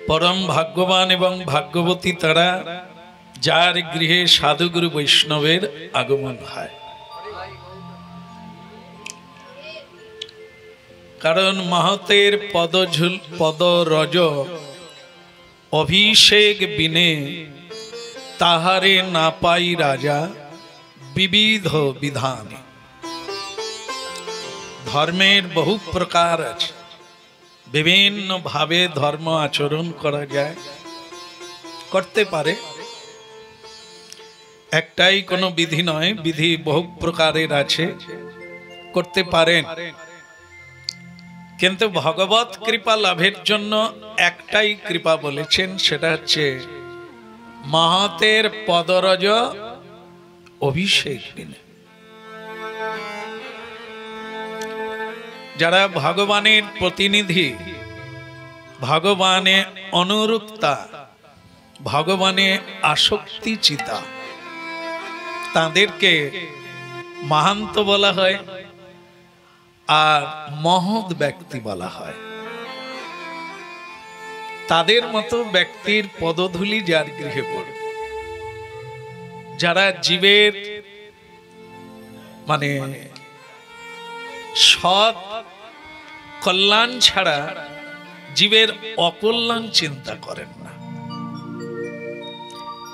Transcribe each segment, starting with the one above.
परम भाग्यवान एवं भाग्यवती तारा जार गृहे साधुगुरु वैष्णवेर आगमन है। कारण महतेर पदरज अभिषेक बिने ताहारे ना पाई राजा विविध विधान। धर्मेर बहु प्रकार আছে, विभिन्न भावे धर्म आचरण करा जाए, करते पारे, एकटाई कोनो विधि नय, विधि बहु प्रकारेर आछे, करते पारेन। किन्तु भगवत कृपा लाभेर जन्य एकटाई कृपा बोलेछेन, सेटा हच्छे महतेर पदरज अभिषेक बिने। যারা ভগবানের প্রতিনিধি, ভগবানে অনুরক্তা, ভগবানে আসক্তি চিতা, তাদেরকে মহান্ত বলা হয় আর মহৎ ব্যক্তি বলা হয়। তাদের মতো ব্যক্তির পদধূলি যার গৃহে পড়ে, যারা জীবের মানে সৎ কল্যাণ ছাড়া জীবের অকল্যাণ চিন্তা করেন না,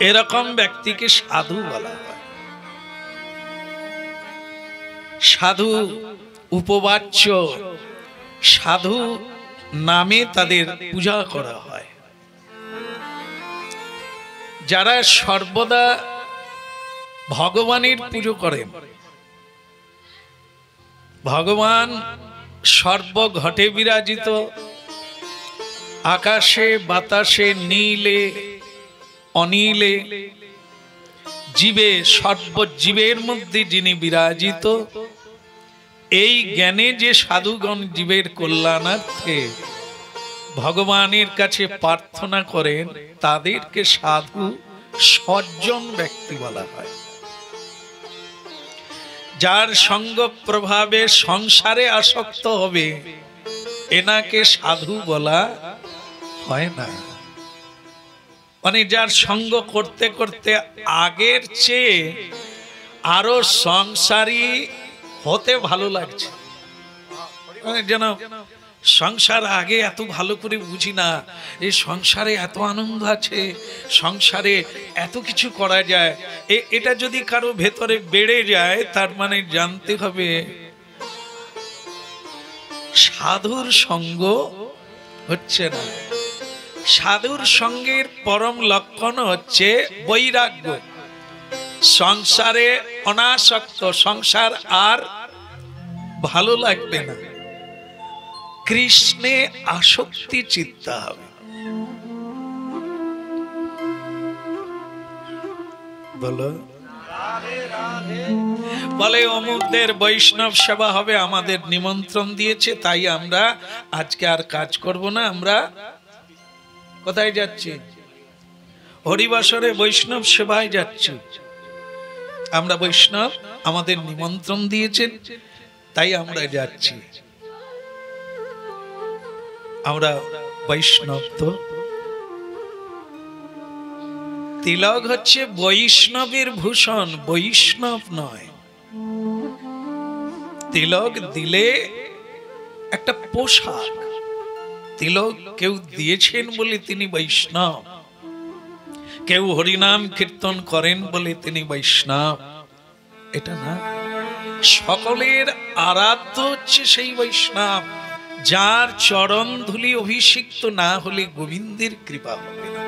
এরকম ব্যক্তিকে সাধু বলা হয়। সাধু উপবাচ্য, সাধু নামে তাদের পূজা করা হয়। যারা সর্বদা ভগবানের পুজো করেন, भगवान सर्वघटे विराजित, आकाशे बातासे नीले अनीले जीवे सर्वजीवेर मध्य जिनि विराजित, এই জ্ঞানে যে সাধুগণ জীবের কল্যাণার্থে ভগবানের কাছে প্রার্থনা করেন, তাদেরকে সাধু সজ্জন ব্যক্তি বলা হয়। যার সঙ্গ প্রভাবে সংসারে আসক্ত হবে, এনাকে সাধু বলা হয় না। মানে যার সঙ্গ করতে করতে আগের চেয়ে আরো সংসারী হতে ভালো লাগছে, যেন সংসার আগে এত ভালো করে বুঝি না, এই সংসারে এত আনন্দ আছে, সংসারে এত কিছু করা যায়, এটা যদি কারো ভেতরে বেড়ে যায়, তার মানে জানতে হবে সাধুর সঙ্গ হচ্ছে না। সাধুর সঙ্গের পরম লক্ষণ হচ্ছে বৈরাগ্য, সংসারে অনাসক্ত, সংসার আর ভালো লাগবে না, কৃষ্ণে আসক্তি চিত্তা হবে। বলো বলে অমুকদের বৈষ্ণব সেবা হবে, আমাদের নিমন্ত্রণ দিয়েছে, তাই আমরা আজকে আর কাজ করব না, আমরা কোথায় যাচ্ছি? হরিবাসরে বৈষ্ণব সেবায় যাচ্ছি। আমরা বৈষ্ণব, আমাদের নিমন্ত্রণ দিয়েছেন, তাই আমরা যাচ্ছি। আমরা বৈষ্ণব তো। তিলক হচ্ছে বৈষ্ণবের ভূষণ, বৈষ্ণব নয়। তিলক দিলে একটা পোশাক, তিলক কেউ দিয়েছেন বলে তিনি বৈষ্ণব, কেউ হরিনাম কীর্তন করেন বলে তিনি বৈষ্ণব, এটা না। সকলের আরাধ্য হচ্ছে সেই বৈষ্ণব, যার চরণ ধুলি অভিষিক্ত না হলে গোবিন্দের কৃপা হবে না।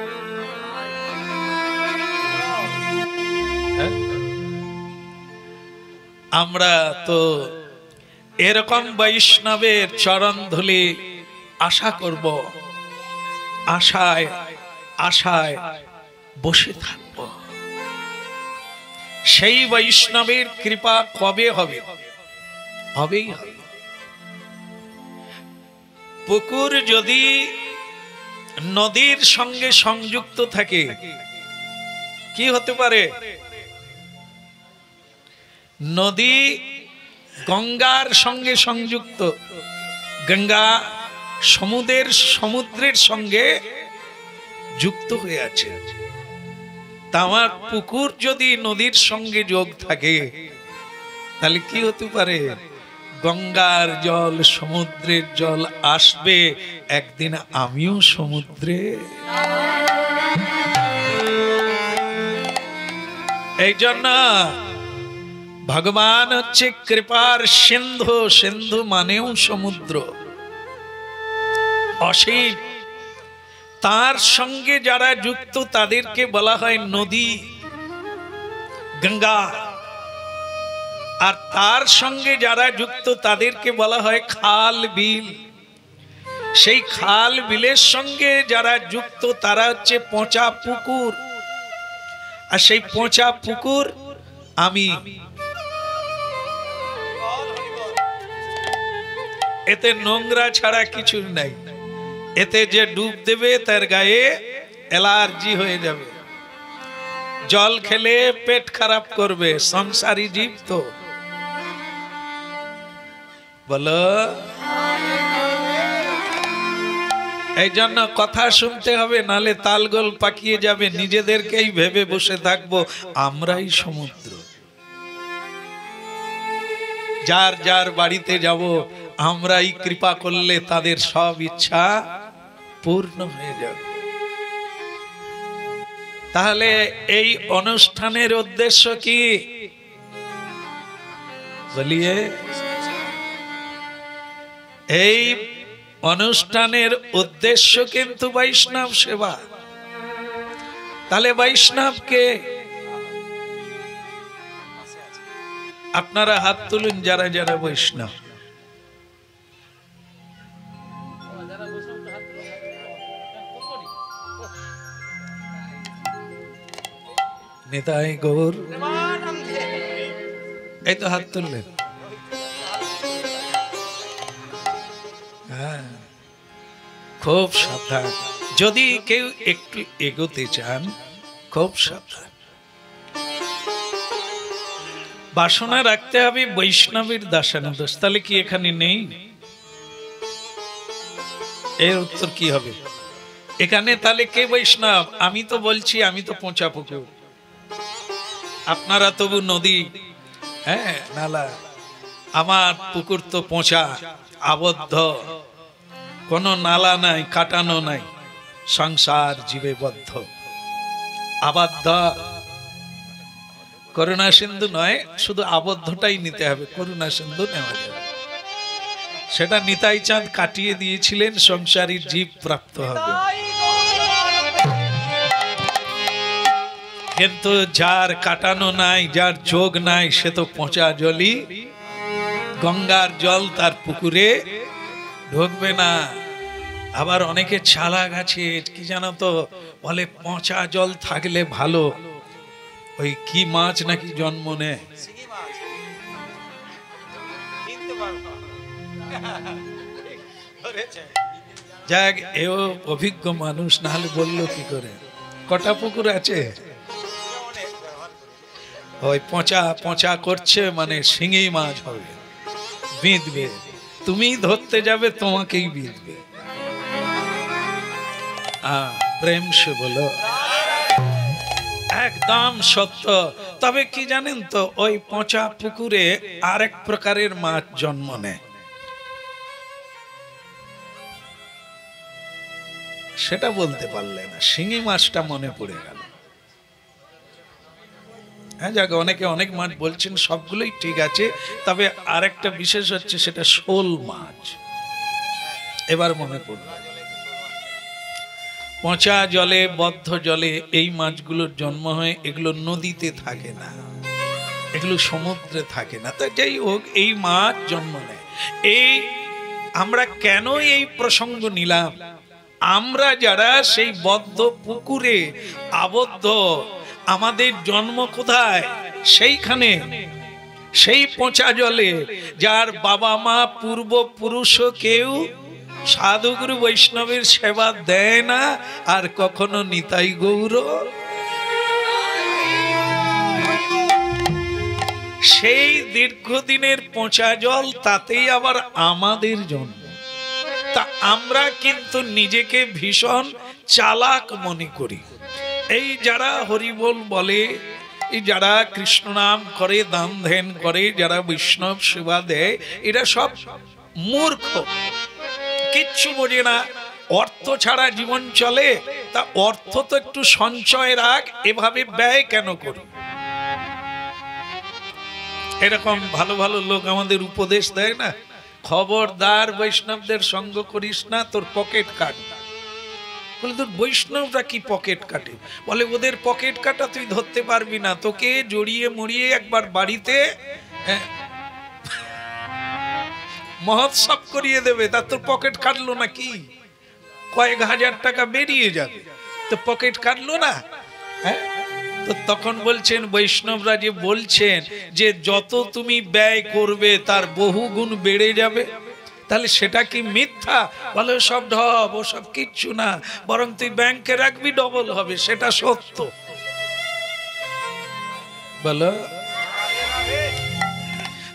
আমরা তো এরকম বৈষ্ণবের চরণ ধুলি আশা করব, আশায় আশায় বসে থাকব। সেই বৈষ্ণবের কৃপা কবে হবে? হবেই হবে। পুকুর যদি নদীর সঙ্গে সংযুক্ত থাকে, কি হতে পারে? নদী গঙ্গার সঙ্গে সংযুক্ত, গঙ্গা সমুদ্রের সঙ্গে যুক্ত হয়ে আছে। তামার পুকুর যদি নদীর সঙ্গে যোগ থাকে তাহলে কি হতে পারে? গঙ্গার জল সমুদ্রের জল আসবে, একদিন আমিও সমুদ্রে। এই জন্য ভগবান হচ্ছে কৃপার সিন্ধু। সিন্ধু মানেও সমুদ্র, অসীম। তার সঙ্গে যারা যুক্ত তাদেরকে বলা হয় নদী, গঙ্গা। আর তার সঙ্গে যারা যুক্ত তাদেরকে বলা হয় খাল, বিল। সেই খাল বিলের সঙ্গে যারা যুক্ত তারা হচ্ছে পচা পুকুর। আর সেই পচা পুকুর আমি। এতে নোংরা ছাড়া কিছু নাই। এতে যে ডুব দেবে তার গায়ে অ্যালার্জি হয়ে যাবে, জল খেলে পেট খারাপ করবে। সংসারী জীব তো, বলো। এই জন্য কথা শুনতে হবে, নালে তালগোল পাকিয়ে যাবে। নিজেদেরকেই ভেবে বসে থাকবো আমরাই সমুদ্র। যার যার বাড়িতে যাব আমরাই কৃপা করলে তাদের সব ইচ্ছা পূর্ণ হয়ে যাবে। তাহলে এই অনুষ্ঠানের উদ্দেশ্য কি বলিয়ে? এই অনুষ্ঠানের উদ্দেশ্য কিন্তু বৈষ্ণব সেবা। তাহলে বৈষ্ণবকে আপনারা হাত তুলুন যারা যারা বৈষ্ণব। নিতাই গৌর, এই তো হাত তুললেন। হ্যাঁ, খুব সাবধান। যদি কেউ একটু এগোতে চান খুব সাবধান। বাসনা রাখতে হবে বৈষ্ণবের দাসানুদাস। তাহলে কি এখানে নেই? এর উত্তর কি হবে? এখানে তাহলে কে বৈষ্ণব? আমি তো বলছি আমি তো পচা পুকুর, আপনারা তবু নদী, হ্যাঁ নালা। আমার পুকুর তো পচা, আবদ্ধ, কোনো নালা নাই, কাটানো নাই। সংসার জীবে বদ্ধ, আবদ্ধ। করুণা সিন্ধু নয়, শুধু আবদ্ধটাই নিতে হবে, করুণা সিন্ধু নেওয়া যাবে। সেটা নিতাই চাঁদ কাটিয়ে দিয়েছিলেন, সংসারী জীব প্রাপ্ত হবে। কিন্তু যার কাটানো নাই, যার যোগ নাই, সে তো পচা জলই। গঙ্গার জল তার পুকুরে ঢুকবে না। আবার অনেকে চালাক আছে, কি জানো তো, বলে পচা জল থাকলে ভালো। ওই কি মাছ নাকি জন্ম নেয়, যাক এও অভিজ্ঞ মানুষ, না হলে বললো কি করে। কটা পুকুর আছে, ওই পচা পচা করছে, মানে শিঙি মাছ হবে, বিঁধবে। তুমি ধরতে যাবে, তোমাকেই বিঁধবে। প্রেম সে বলো, একদম সত্য। তবে কি জানেন তো, ওই পচা পুকুরে আরেক প্রকারের মাছ জন্ম নেয়। সেটা বলতে পারলে না, শিঙি মাছটা মনে পড়ে গেল। হ্যাঁ, যাক, অনেকে অনেক মাছ বলছেন, সবগুলোই ঠিক আছে। তবে আরেকটা বিশেষ হচ্ছে, সেটা শোল মাছ। এবার মনে পড়ল, পচা জলে, বদ্ধ জলে এই মাছগুলোর জন্ম হয়। এগুলো নদীতে থাকে না, এগুলো সমুদ্রে থাকে না। তা যাই হোক, এই মাছ জন্ম নেয়। এই আমরা কেন এই প্রসঙ্গ নিলাম? আমরা যারা সেই বদ্ধ পুকুরে আবদ্ধ, আমাদের জন্ম কোথায়? সেইখানে, সেই পচা জলে। যার বাবা মা পূর্বপুরুষ কেউ সাধুগুরু বৈষ্ণবের সেবা দেয় না, আর কখনো নিতাই গৌর, সেই দীর্ঘদিনের পচা জল, তাতেই আবার আমাদের জন্ম। তা আমরা কিন্তু নিজেকে ভীষণ চালাক মনে করি। এই যারা হরিবোল বলে, এই যারা কৃষ্ণ নাম করে, দান ধ্যান করে, যারা বৈষ্ণব সেবা দেয়, এরা সব মূর্খ, কিচ্ছু বোঝে না। অর্থ ছাড়া জীবন চলে, তা অর্থ তো একটু সঞ্চয় রাখ, এভাবে ব্যয় কেন করি? এরকম ভালো ভালো লোক আমাদের উপদেশ দেয় না, খবরদার বৈষ্ণবদের সঙ্গ করিস না, তোর পকেট কাট। বলে তোর বৈষ্ণবরা কি পকেট কাটে? বলে ওদের পকেট কাটা তুই ধরতে পারবি না, তোকে জড়িয়ে মরিয়ে একবার বাড়িতে মহোৎসব করিয়ে দেবে, তা তোর পকেট কাটলো না কি? কয়েক হাজার টাকা বেরিয়ে যাবে, তো পকেট কাটলো না? হ্যাঁ, তো তখন বলছেন বৈষ্ণবরা যে বলছেন যে যত তুমি ব্যয় করবে তার বহু গুণ বেড়ে যাবে, তাহলে সেটা কি মিথ্যা? বলে সব ঢপ, ও সব কিচ্ছু না, বরং তুই ব্যাংকে রাখবি ডবল হবে, সেটা সত্য। বলো।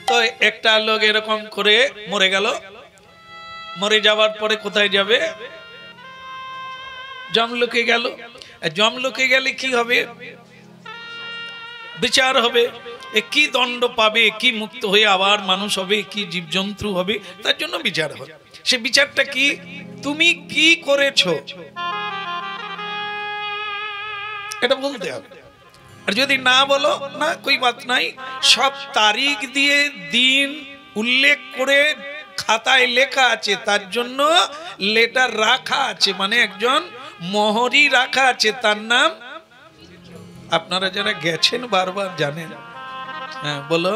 তো একটা লোক এরকম করে মরে গেল, মরে যাওয়ার পরে কোথায় যাবে? যমলোকে গেল। যমলোকে গেলে কি হবে? বিচার হবে, কি দণ্ড পাবে, কি মুক্ত হয়ে আবার মানুষ হবে, কি জীবজন্তু হবে, তার জন্য বিচার হবে। সে বিচারটা কি? তুমি কি করেছো এটা বলতে হবে। আর যদি না বলো, না কই বাত নাই, সব তারিখ দিয়ে দিন উল্লেখ করে খাতায় লেখা আছে, তার জন্য লেটার রাখা আছে, মানে একজন মোহরি রাখা আছে, তার নাম। আপনারা যারা গেছেন বারবার জানেন। হ্যাঁ বলো।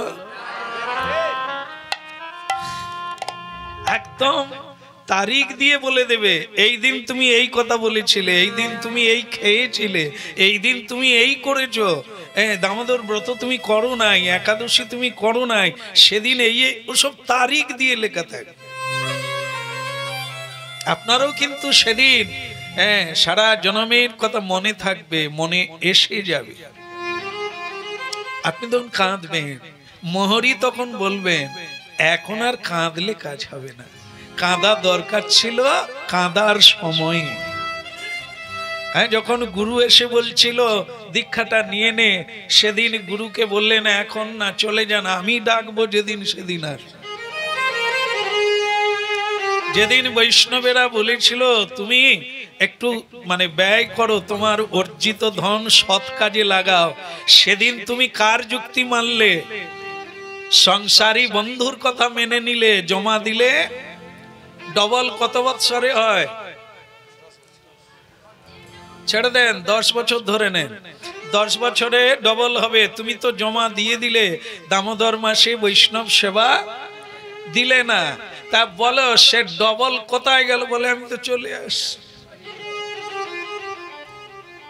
একদম তারিখ দিয়ে বলে দেবে, এই দিন তুমি এই কথা বলেছিলে, এই দিন তুমি এই খেয়েছিলে, এই দিন তুমি এই করেছো, দামোদর ব্রত তুমি করো নাই, একাদশী তুমি করো নাই, সেদিন এই ওসব তারিখ দিয়ে লেখা থাকে। আপনারও কিন্তু সেদিন সারা জনমের কথা মনে থাকবে, মনে এসে যাবে। আপনি তখন কাঁদবেন, মোহরি তখন বলবেন এখন আর কাঁদলে কাজ হবে না, কাঁদা দরকার ছিল কাঁদার সময়। হ্যাঁ, যখন গুরু এসে বলছিল দীক্ষাটা নিয়ে নে, সেদিন গুরুকে বললেন এখন না, চলে যান, আমি ডাকবো যেদিন সেদিন। আর যেদিন বৈষ্ণবেরা বলেছিল তুমি একটু মানে ব্যয় করো, তোমার অর্জিত ধন সৎ কাজে লাগাও, সেদিন তুমি কার যুক্তি মানলে? সংসারী বন্ধুর কথা মেনে নিলে, জমা দিলে ডবল কত বৎসরে হয়? ছেড়ে দেন, 10 বছর ধরে নেন, 10 বছরে ডবল হবে। তুমি তো জমা দিয়ে দিলে, দামোদর মাসে বৈষ্ণব সেবা দিলে না, তা বলো সে ডবল কোথায় গেল? বলে আমি তো চলে আসি।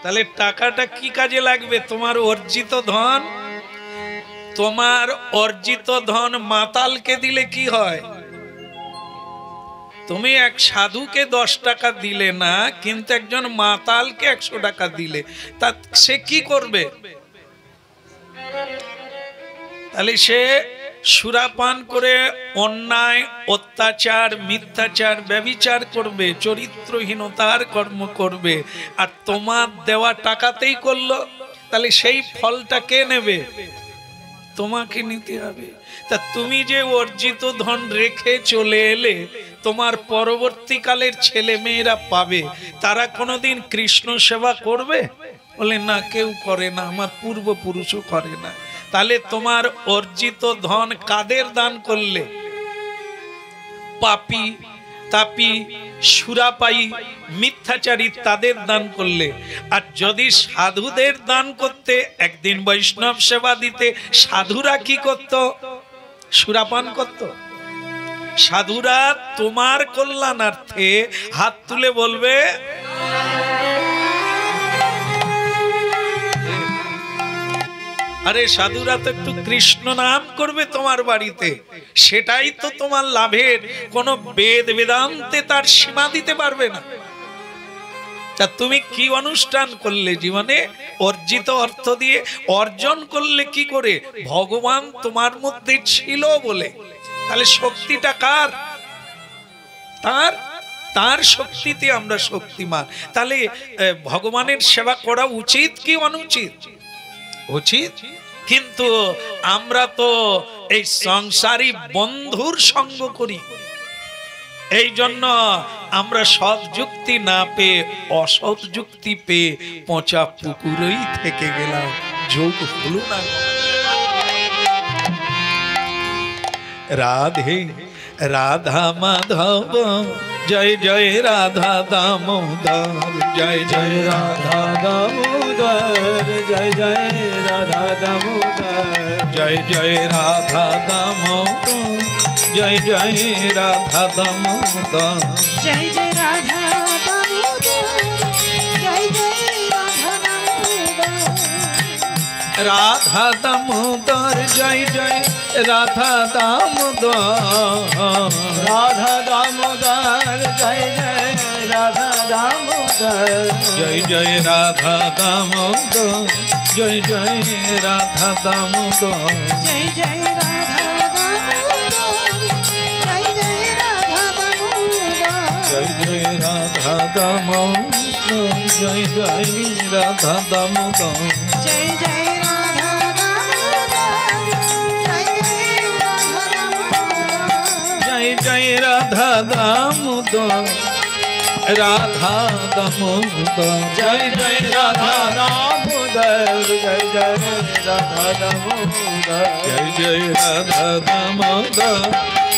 তাহলে টাকাটা কি কাজে লাগবে? তোমার অর্জিত ধন, তোমার অর্জিত ধন মাতালকে দিলে কি হয়? তুমি এক সাধুকে 10 টাকা দিলে না, কিন্তু একজন মাতালকে 100 টাকা দিলে, তা সে কি করবে? তাহলে সে সুরাপান করে অন্যায়, অত্যাচার, মিথ্যাচার, ব্যভিচার করবে, চরিত্রহীনতার কর্ম করবে, আর তোমার দেওয়া টাকাতেই করলো, তাহলে সেই ফলটা কে নেবে? তোমাকে নিতে হবে। তা তুমি যে অর্জিত ধন রেখে চলে এলে, তোমার পরবর্তীকালের ছেলে মেয়েরা পাবে, তারা কোনোদিন কৃষ্ণ সেবা করবে? বলে না, কেউ করে না, আমার পূর্বপুরুষও করে না। তাহলে তোমার অর্জিত ধন কাদের দান করলে? পাপী, তাপী, সুরাপায়ী, মিথ্যাচারী, তাদের দান করলে। আর যদি সাধুদের দান করতে, একদিন বৈষ্ণব সেবা দিতে, সাধুরা কি করত? সুরাপান করত। সাধুরা তোমার কল্যাণার্থে হাত তুলে বলবে আরে সাধুরা তো একটু কৃষ্ণ নাম করবে তোমার বাড়িতে, সেটাই তো তোমার লাভের, কোন বেদ বেদান্তে তার সীমা দিতে পারবে না। তা তুমি কি অনুষ্ঠান করলে জীবনে? অর্জিত অর্থ দিয়ে অর্জন করলে কি করে? ভগবান তোমার মধ্যে ছিল বলে। তাহলে শক্তিটা কার? তার। তার শক্তিতে আমরা শক্তিমান। তাহলে ভগবানের সেবা করা উচিত কি অনুচিত? উচিত। কিন্তু আমরা তো এই সংসারী বন্ধুর সঙ্গ করি, এই জন্য আমরা সৎ যুক্তি না পেয়ে অসৎ যুক্তি পেয়ে পচা পুকুরেই থেকে গেলাম, যোগ হলো না। রাধে রাধা মাধব জয় জয় রাধা দামোদর, জয় জয় রাধা দামোদর, জয় জয় রাধা দামোদর, জয় জয় রাধা দামোদর, জয় জয় রাধা দামোদর, জয় জয় রাধা দামোদর, জয় জয় রাধা দামোদর, রাধা দামোদর, জয় জয় রাধা দামোদর, রাধা দামোদর, জয় জয় রাধা দামোদর, জয় জয় রাধা দামোদর, জয় জয় রাধা দামোদর, জয় জয় রাধা দামোদর, জয় জয় রাধা দামোদর, জয় জয় রাধা দামোদর, জয় জয় রাধা দামোদর, জয় জয় রাধা দামোদর, জয় জয় রাধা দামোদর, রাধা দামোদর, জয় জয় রাধা দামোদর, জয় জয় রাধা দামোদর, জয় জয় রাধা দামোদর,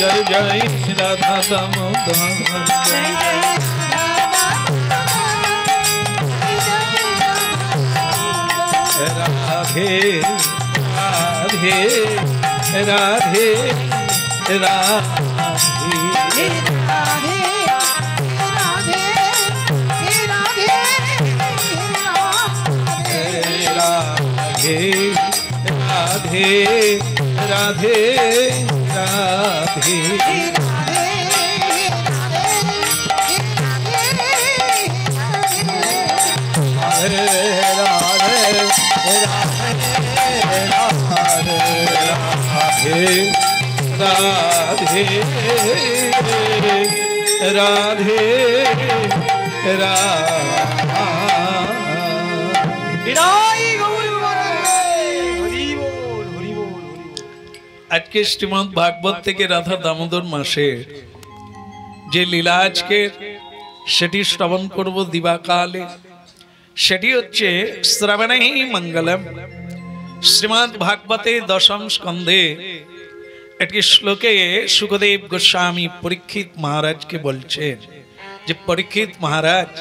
জয় জয় রাধা দামোদর, জয় জয় রাধে রাধে রাধে রাধে, রাধে রাধে রাধে রাধে রাধে রাধে রাধে, রাধে রাধে রাধে রাধে আজকে শ্রীমদ্ ভাগবত থেকে রাধা দামোদর মাসে যে লীলা আজকে সেটি শ্রবণ করব দিবাকালে। সেটি হচ্ছে শ্রবণে মঙ্গলম। শ্রীমদ্ ভাগবতে দশম স্কন্ধে একটি শ্লোকে সুখদেব গোস্বামী পরীক্ষিত মহারাজকে বলছেন যে পরীক্ষিত মহারাজ,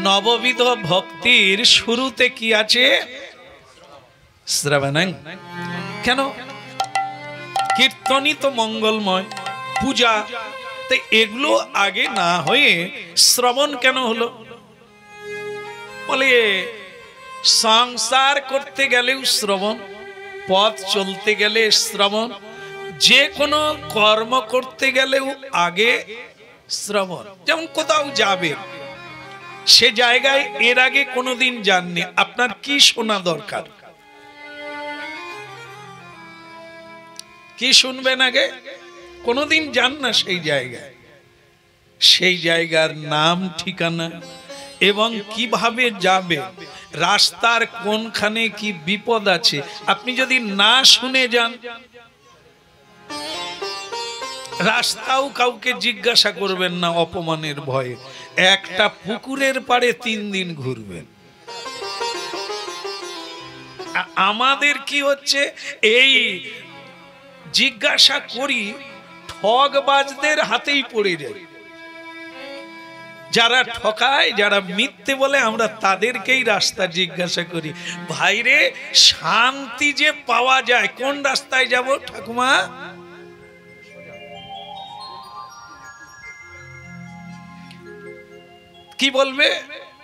নববিধ ভক্তির শুরুতে কি আছে? শ্রবণং। কেন? কীর্তনই তো মঙ্গলময়, পূজা, তো এগুলো আগে না হয়ে শ্রবণ কেন হলো? বলে সংসার করতে গেলেও শ্রবণ, পথ চলতে গেলে শ্রবণ, যে কোনো কর্ম করতে গেলেও আগে শ্রবণ। যেমন কোথাও যাবে, সে জায়গায় এর আগে কোনোদিন যাননি, আপনার কি শোনা দরকার? কি শুনবেন আগে? কোনোদিন যান না সেই জায়গায়, সেই জায়গার নাম, ঠিকানা এবং কিভাবে যাবে, রাস্তার কোনখানে কি বিপদ আছে, আপনি যদি না শুনে যান, রাস্তাও কাউকে জিজ্ঞাসা করবেন না অপমানের ভয়ে, একটা পুকুরের পাড়ে 3 দিন ঘুরবেন। আমাদের কি হচ্ছে, এই জিজ্ঞাসা করি ঠগবাজদের হাতেই পড়ে যায়। যারা ঠকায়, যারা মিথ্যে বলে, আমরা তাদেরকেই রাস্তা জিজ্ঞাসা করি। ভাইরে, শান্তি যে পাওয়া যায় কোন রাস্তায় যাব ঠাকুমা? কি বলবে?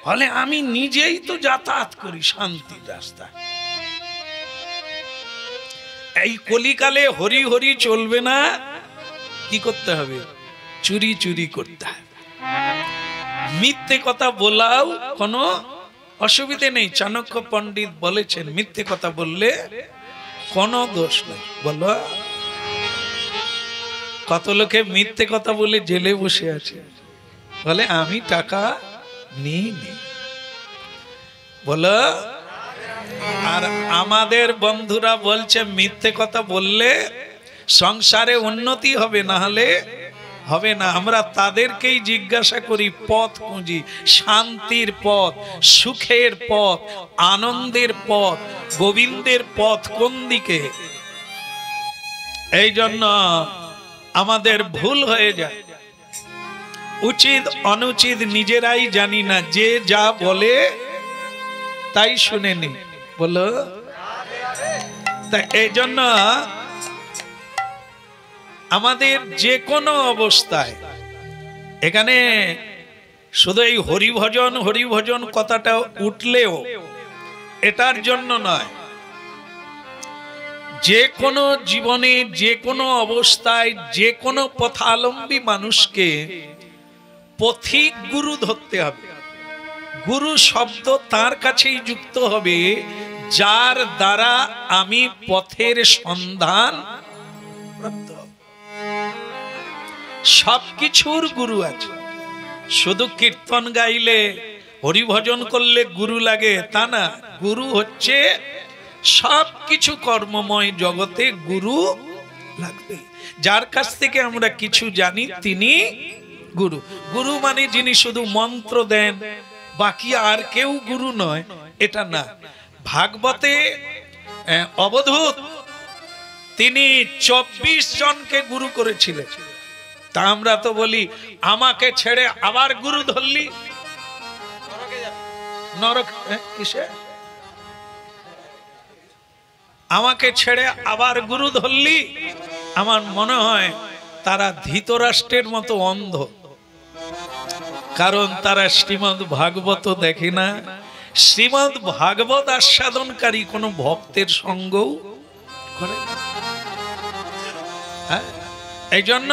বলে আমি নিজেই তো যাতায়াত করি শান্তির রাস্তা। এই কলিকালে হরি হরি চলবে না, কি করতে হবে? চুরি চুরি করতে হবে। মিথ্যে কথা বলাও কোনো অসুবিধে নেই। চাণক্য পণ্ডিত বলেছেন মিথ্যে কথা বললে কোনো দোষ নেই। বলো, কত লোকে মিথ্যে কথা বলে জেলে বসে আছে, বলে আমি টাকা নিইনি। বলো, আর আমাদের বন্ধুরা বলছে মিথ্যে কথা বললে সংসারে উন্নতি হবে, না হলে হবে না। আমরা তাদেরকেই জিজ্ঞাসা করি পথ খুঁজি, শান্তির পথ, সুখের পথ, আনন্দের পথ, গোবিন্দের পথ কোন দিকে। এই জন্য আমাদের ভুল হয়ে যায়, উচিত অনুচিত নিজেরাই জানি না, যে যা বলে তাই শুনে নি। বলো, তা এই জন্য আমাদের যে কোনো অবস্থায়, এখানে শুধু এই হরিভজন হরিভজন কথাটা উঠলেও এটার জন্য নয়, যে কোনো জীবনে যে কোনো অবস্থায় যে কোনো পথালম্বী মানুষকে পথিক গুরু ধরতে হবে। গুরু শব্দ তার কাছেই যুক্ত হবে যার দ্বারা আমি পথের সন্ধান প্রাপ্ত হব। সবকিছুর গুরু আছে, শুধু কীর্তন গাইলে হরিভজন করলে গুরু লাগে তা না। গুরু হচ্ছে সবকিছু কর্মময় জগতে গুরু লাগবে। যার কাছ থেকে আমরা কিছু জানি তিনি গুরু। গুরু মানে যিনি শুধু মন্ত্র দেন, বাকি আর কেউ গুরু নয়, এটা না। ভাগবতে অবধূত তিনি 24 জনকে গুরু করেছিলেন। তা আমরা তো বলি আমাকে ছেড়ে আবার গুরু ধরলি, নরক কিসে? আমাকে ছেড়ে আবার গুরু ধরলি। আমার মনে হয় তারা ধৃতরাষ্ট্রের মতো অন্ধ, কারণ তারা শ্রীমদ্ ভাগবত দেখে না। শ্রীমদ্ ভাগবত আস্বাদনকারী কোন ভক্তের সঙ্গও করে না। এই জন্য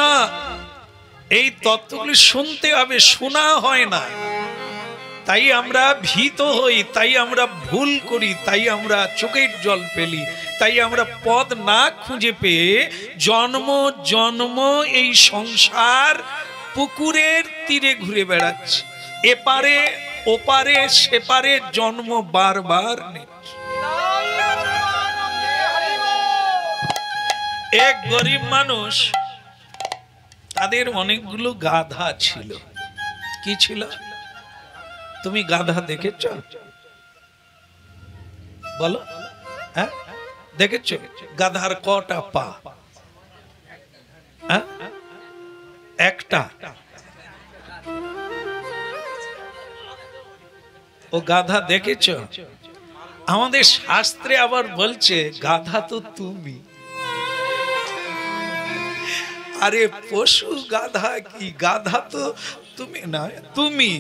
এই তত্ত্বগুলি শুনতে হবে, শোনা হয় না। তাই আমরা ভীত হই, তাই আমরা ভুল করি, তাই আমরা চোখের জল ফেলি, তাই আমরা পথ না খুঁজে পেয়ে জন্ম জন্ম এই সংসার পুকুরের তীরে ঘুরে বেড়াচ্ছি। এপারে ওপারে সেপারে জন্ম বারবার নিচ্ছি। এক গরিব মানুষ, তাদের অনেকগুলো গাধা ছিল। কি ছিল? তুমি গাধা দেখেছ? বলো, হ্যাঁ দেখেছ? গাধার কটা পা? একটা। ও গাধা দেখেছ? আমাদের শাস্ত্রে আবার বলছে গাধা তো তুমি। আরে পশু গাধা কি, গাধা তো তুমি না, তুমি।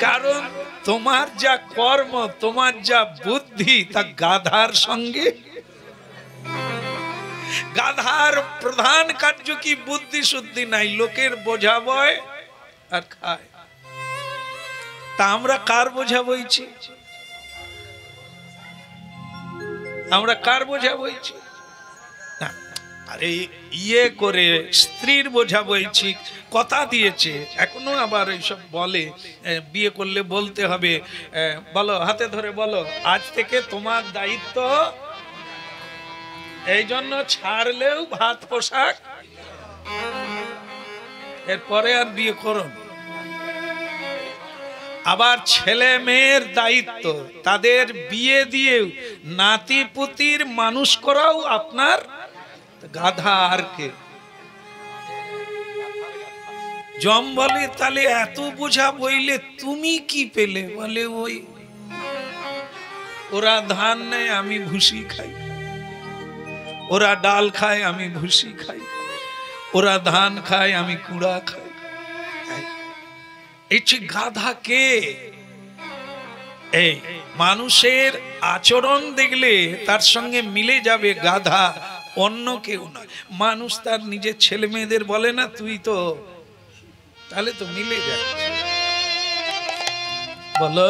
কারণ তোমার যা কর্ম, তোমার যা বুদ্ধি, তা গাধার সঙ্গে। গাধার প্রধান কার্য কি? বুদ্ধি শুদ্ধি নাই, লোকের বোঝা বয় আর খায়। তা আমরা কার বোঝা বইছি? আমরা কার বোঝা বইছি? না, আরে ইয়ে করে স্ত্রীর বোঝা বইছি। কথা দিয়েছে, এখনো আবার এইসব বলে, বিয়ে করলে বলতে হবে। বলো, হাতে ধরে বলো, আজ থেকে তোমার দায়িত্ব। এই জন্য ছাড়লেও ভাত পোশাক, এরপরে আর বিয়ে করো। আবার ছেলে মেয়ের দায়িত্ব, তাদের বিয়ে দিয়েও নাতি পুতির মানুষ করাও আপনার। গাধা আর কে? জম বলে তাহলে এত বোঝা বইলে তুমি কি পেলে? বলে ওই ওরা ধান নেয়, আমি ভুসি খাই। ওরা ডাল খায়, আমি ভুসি খাই। ওরা ধান খায়, আমি কুড়া খাই। এই গাধা কে? এই মানুষের আচরণ দেখলে তার সঙ্গে মিলে যাবে গাধা, অন্য কেউ নয়। মানুষ তার নিজের ছেলে মেয়েদের বলে না তুই তো, তাহলে তো মিলে যাচ্ছে। বলো,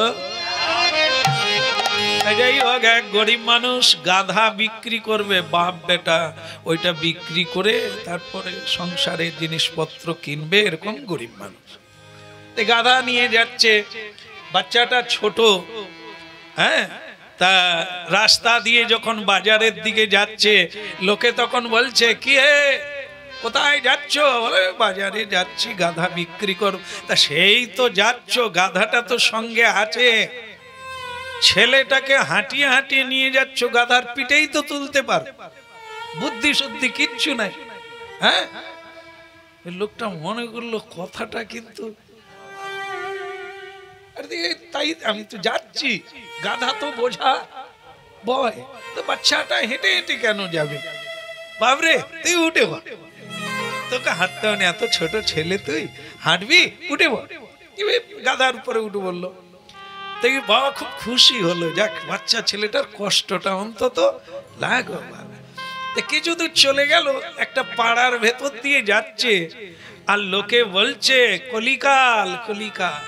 যাই হোক, এক গরিব মানুষ গাধা বিক্রি করবে, বাপ বেটা ওইটা বিক্রি করে তারপরে সংসারের জিনিসপত্র কিনবে, এরকম গরিব মানুষ। গাধা নিয়ে যাচ্ছে, বাচ্চাটা ছোট, হ্যাঁ, তা রাস্তা দিয়ে যখন বাজারের দিকে যাচ্ছে, লোকে তখন বলছে, কি হে কোথায় যাচ্ছ? বলে বাজারে যাচ্ছি গাধা বিক্রি কর। তা সেই তো যাচ্ছ, গাধাটা তো সঙ্গে আছে, ছেলেটাকে হাঁটিয়ে হাঁটিয়ে নিয়ে যাচ্ছ, গাধার পিঠেই তো তুলতে পার, বুদ্ধি শুদ্ধি কিচ্ছু নাই। হ্যাঁ, লোকটা মনে করলো কথাটা কিন্তু, তাই আমি তো যাচ্ছি, গাধা তো বোঝা বয়, তো বাচ্চাটা হেঁটে হেঁটে কেন যাবে? বাবরে তুই উঠে বল, তোকে হাঁটতে হবে না, এত ছোট ছেলে তুই হাঁটবি, উঠে বল। গাধার উপরে উঠে বললো। তাই বাবা খুব খুশি হলো, যাক বাচ্চা ছেলেটার কষ্টটা অন্তত লাগো। কিছু দূর চলে গেল, একটা পাড়ার ভেতর দিয়ে যাচ্ছে, আর লোকে বলছে কলিকাল কলিকাল।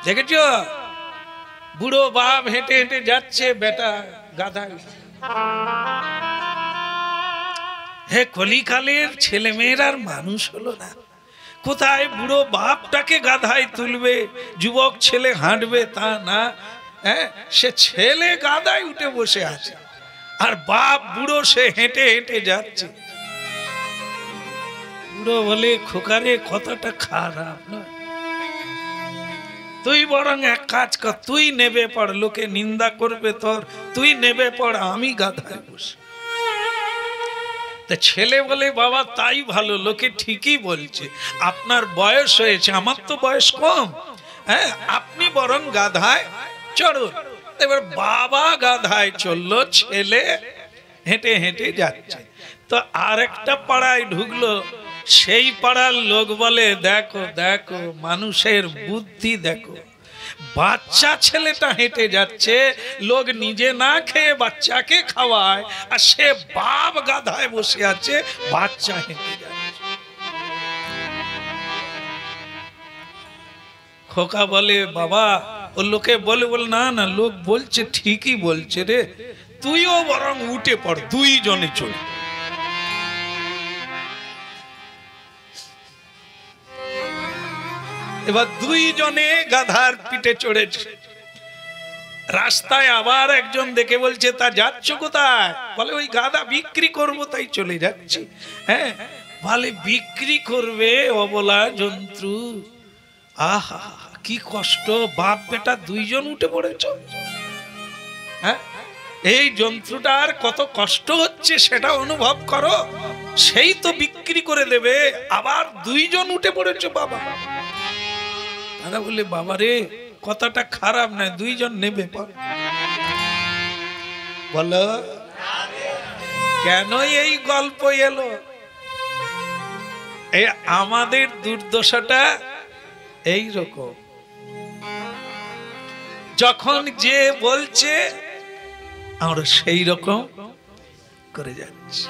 দেখেছ বুড়ো বাপ হেঁটে হেঁটে যাচ্ছে, বেটা গাধা। হে কলিকালের ছেলে মেয়েরা আর মানুষ হলো না, কোথায় বুড়ো বাপটাকে গাধায় তুলবে, যুবক ছেলে হাঁটবে তা না, হ্যাঁ, সে ছেলে গাধায় উঠে বসে আছে, আর বাপ বুড়ো সে হেঁটে হেঁটে যাচ্ছে। বুড়ো বলে, খোকারে কথাটা খারাপ না, তুই বরং এক কাজ কর, তুই নেবে পড়, লোকে নিন্দা করবে তোর, তুই নেবে পড়, আমি গাধায় বসে। তা ছেলে বলে, বাবা তাই ভালো, লোকে ঠিকই বলছে, আপনার বয়স হয়েছে, আমার তো বয়স কম, হ্যাঁ, আপনি বরং গাধায় চড়ুন। এবার বাবা গাধায় চললো, ছেলে হেঁটে হেঁটে যাচ্ছে। তো আর একটা পাড়ায় ঢুকলো, সেই পাড়ার লোক বলে, দেখো দেখো মানুষের বুদ্ধি দেখো, বাচ্চা ছেলেটা হেঁটে যাচ্ছে, লোক নিজে না খেয়ে বাচ্চাকে খাওয়ায়, আর সে বাপ গাধায় বসে আছে, বাচ্চা হেঁটে যাচ্ছে। খোকা বলে, বাবা ও লোকে বলে, বল না না, লোক বলছে ঠিকই বলছে রে, তুইও বরং উঠে পড়, দুইজনে চল। এবার দুইজনে গাধার পিঠে চড়েছে। রাস্তায় আবার একজন দেখে বলছে, তা যাচ্ছ কোথায়? বলে, ওই গাধা বিক্রি করব তাই চলে যাচ্ছি। হ্যাঁ, বলে বিক্রি করবে অবলা জন্তু, আহা কি কষ্ট, বাপ বেটা দুইজন উঠে পড়েছ। হ্যাঁ, এই জন্তুটার কত কষ্ট হচ্ছে সেটা অনুভব করো, সেই তো বিক্রি করে দেবে, আবার দুইজন উঠে পড়েছ বাবা। তারা বলে, বাবা রে কথাটা খারাপ না, দুইজন নেবে। বলো কেন এই গল্প এলো? এই আমাদের দুর্দশাটা এই রকম, যখন যে বলছে আমরা সেই রকম করে যাচ্ছি,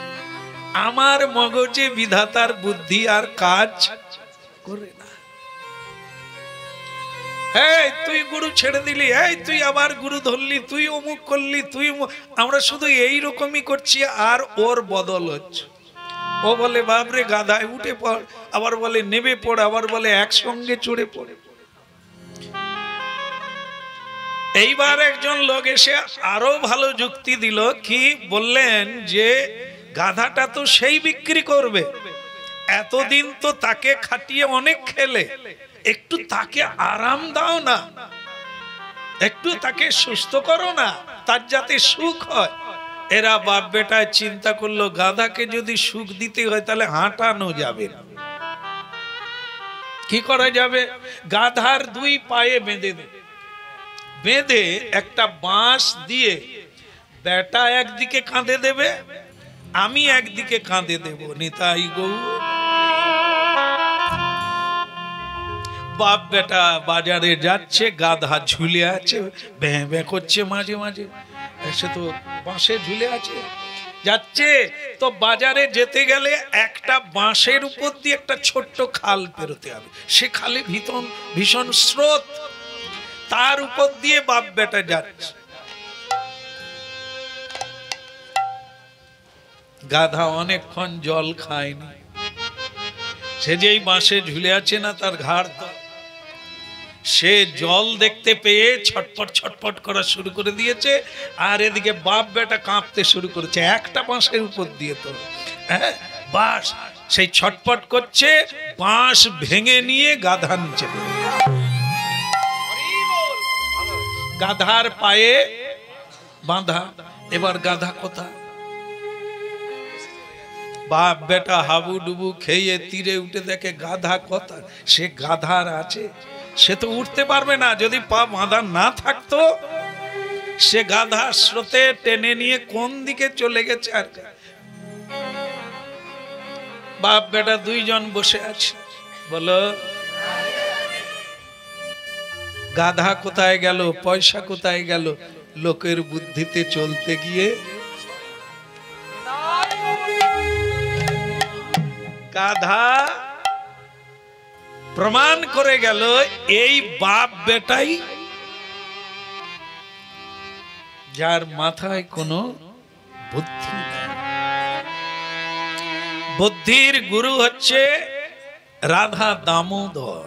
আমার মগজে বিধাতার বুদ্ধি আর কাজ করে না। এই তুই গুরু ছেড়ে দিলি, এই তুই আবার গুরু ধরলি, তুই অমুক করলি, তুই, আমরা শুধু এই রকমই করছি, আর ওর বদল হচ্ছে। ও বলে, বাবরে গাধায় উঠে পড়, আবার বলে নেবে পড়, আবার বলে একসঙ্গে চড়ে পড়ে। এইবার একজন লোক এসে আরো ভালো যুক্তি দিল, কি বললেন, যে গাধাটা তো সেই বিক্রি করবে, এতদিন তো তাকে খাটিয়ে অনেক খেলে, একটু তাকে আরাম দাও না, একটু তাকে সুস্থ করো না, তার যাতে সুখ হয়। এরা বাপ বেটায় চিন্তা করলো, গাধাকে যদি সুখ দিতে হয় তাহলে হাঁটানো যাবে না, কি করা যাবে? গাধার দুই পায়ে বেঁধে দেবে, বেঁধে একটা বাঁশ দিয়ে বেটা একদিকে কাঁধে দেবে, আমি একদিকে কাঁধে দেব, নিতাই গৌর। বাপ বেটা বাজারে যাচ্ছে, গাধা ঝুলে আছে, ভ্যাঁ ভ্যাঁ করছে, মাঝে মাঝে এসে তো বাঁশে ঝুলে আছে, যাচ্ছে। তো বাজারে যেতে গেলে একটা বাঁশের উপর দিয়ে একটা ছোট্ট খাল পেরোতে হবে, সে খালে ভীষণ ভীষণ স্রোত, তার উপর দিয়ে বাপ বেটা যাচ্ছে। গাধা অনেকক্ষণ জল খায়নি, সে যেই বাঁশে ঝুলে আছে না তার ঘাড়, সে জল দেখতে পেয়ে ছটপট ছটপট করা শুরু করে দিয়েছে। আর এদিকে বাপ বেটা কাঁপতে শুরু করেছে, একটা বাঁশের উপর দিয়ে তো বাঁশ, সেই ছটপট করছে, বাঁশ ভেঙে নিয়ে গাধা নিচে পড়ে। গাধার পায়ে বাঁধা, এবার গাধা কোথায়? বাপ বেটা হাবুডুবু খেয়ে তীরে উঠে দেখে গাধা কোথায়। সে গাধার আছে, সে তো উঠতে পারবে না, যদি পা বাঁধা না থাকতো। সে গাধা স্রোতে টেনে নিয়ে কোন দিকে চলে গেছে। আর বাপ বেটা দুইজন বসে আছে, বলো গাধা কোথায় গেল, পয়সা কোথায় গেল? লোকের বুদ্ধিতে চলতে গিয়ে গাধা প্রমাণ করে গেল এই বাপ বেটাই, যার মাথায় কোনো বুদ্ধি নেই। বুদ্ধির গুরু হচ্ছে রাধা দামোদর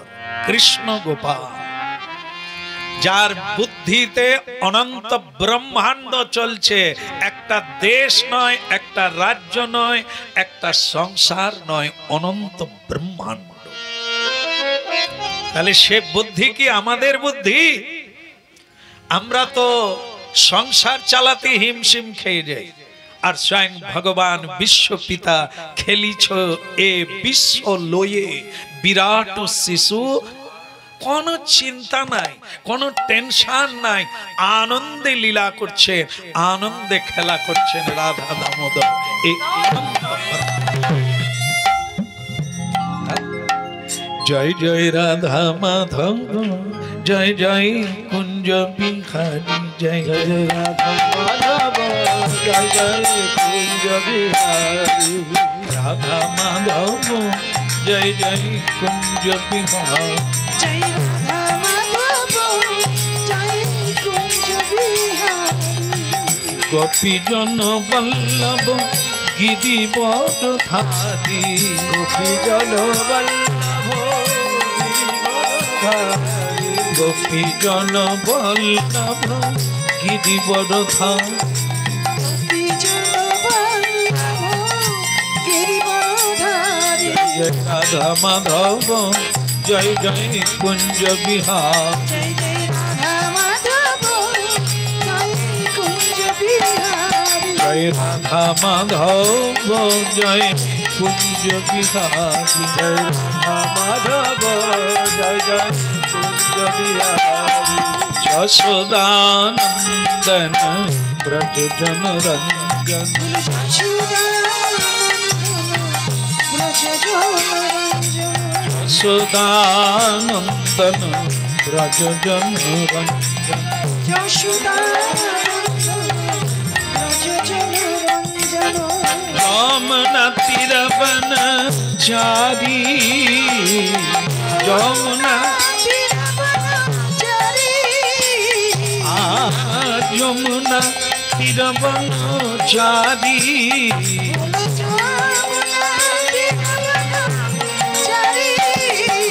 কৃষ্ণ গোপাল, যার বুদ্ধিতে অনন্ত ব্রহ্মাণ্ড চলছে। একটা দেশ নয়, একটা রাজ্য নয়, একটা সংসার নয়, অনন্ত ব্রহ্মাণ্ড। তাহলে সে বুদ্ধি কি আমাদের বুদ্ধি? আমরা তো সংসার চালাতে হিমশিম খেয়ে যাই, আর স্বয়ং ভগবান বিশ্বপিতা খেলিছ এ বিশ্ব লয়ে বিরাট শিশু। কোনো চিন্তা নাই, কোনো টেনশন নাই, আনন্দে লীলা করছে, আনন্দে খেলা করছেন রাধা দামোদর। জয় জয় রাধা মাধব, জয় জয় কুঞ্জ বিহারী, জয় জয় রাধা মাধব জয় জয় কুঞ্জ বিহারী, রাধা মাধব জয় জয় কুঞ্জ বিহারী। জয় রাধা মাধব জয় কুঞ্জ বিহারী, গোপীজন বল্লভ গিরিবর ধারী, গোপীজন বল্লভ গিরিবরধারী, গোপীজন বল্লভ গিরিবর ধারী। বিজন বল্লভ গিরিবরধারী, জয় রাধা মাধব জয় জয় কুঞ্জ বিহারী। জয় জয় রাধা মাধব জয় কুঞ্জ বিহারী, জয় রাধা মাধব জয় কুঞ্জ বিহারী। জয় রাধা মাধব জয় জয় কুঞ্জ বিহারী, যশোদানন্দন ব্রজ জন রঞ্জন, যশোদানন্দন ব্রজ জন রঞ্জন। যমুনা তীরবন চারি, যমুনা যমুনা তীরবন চারি,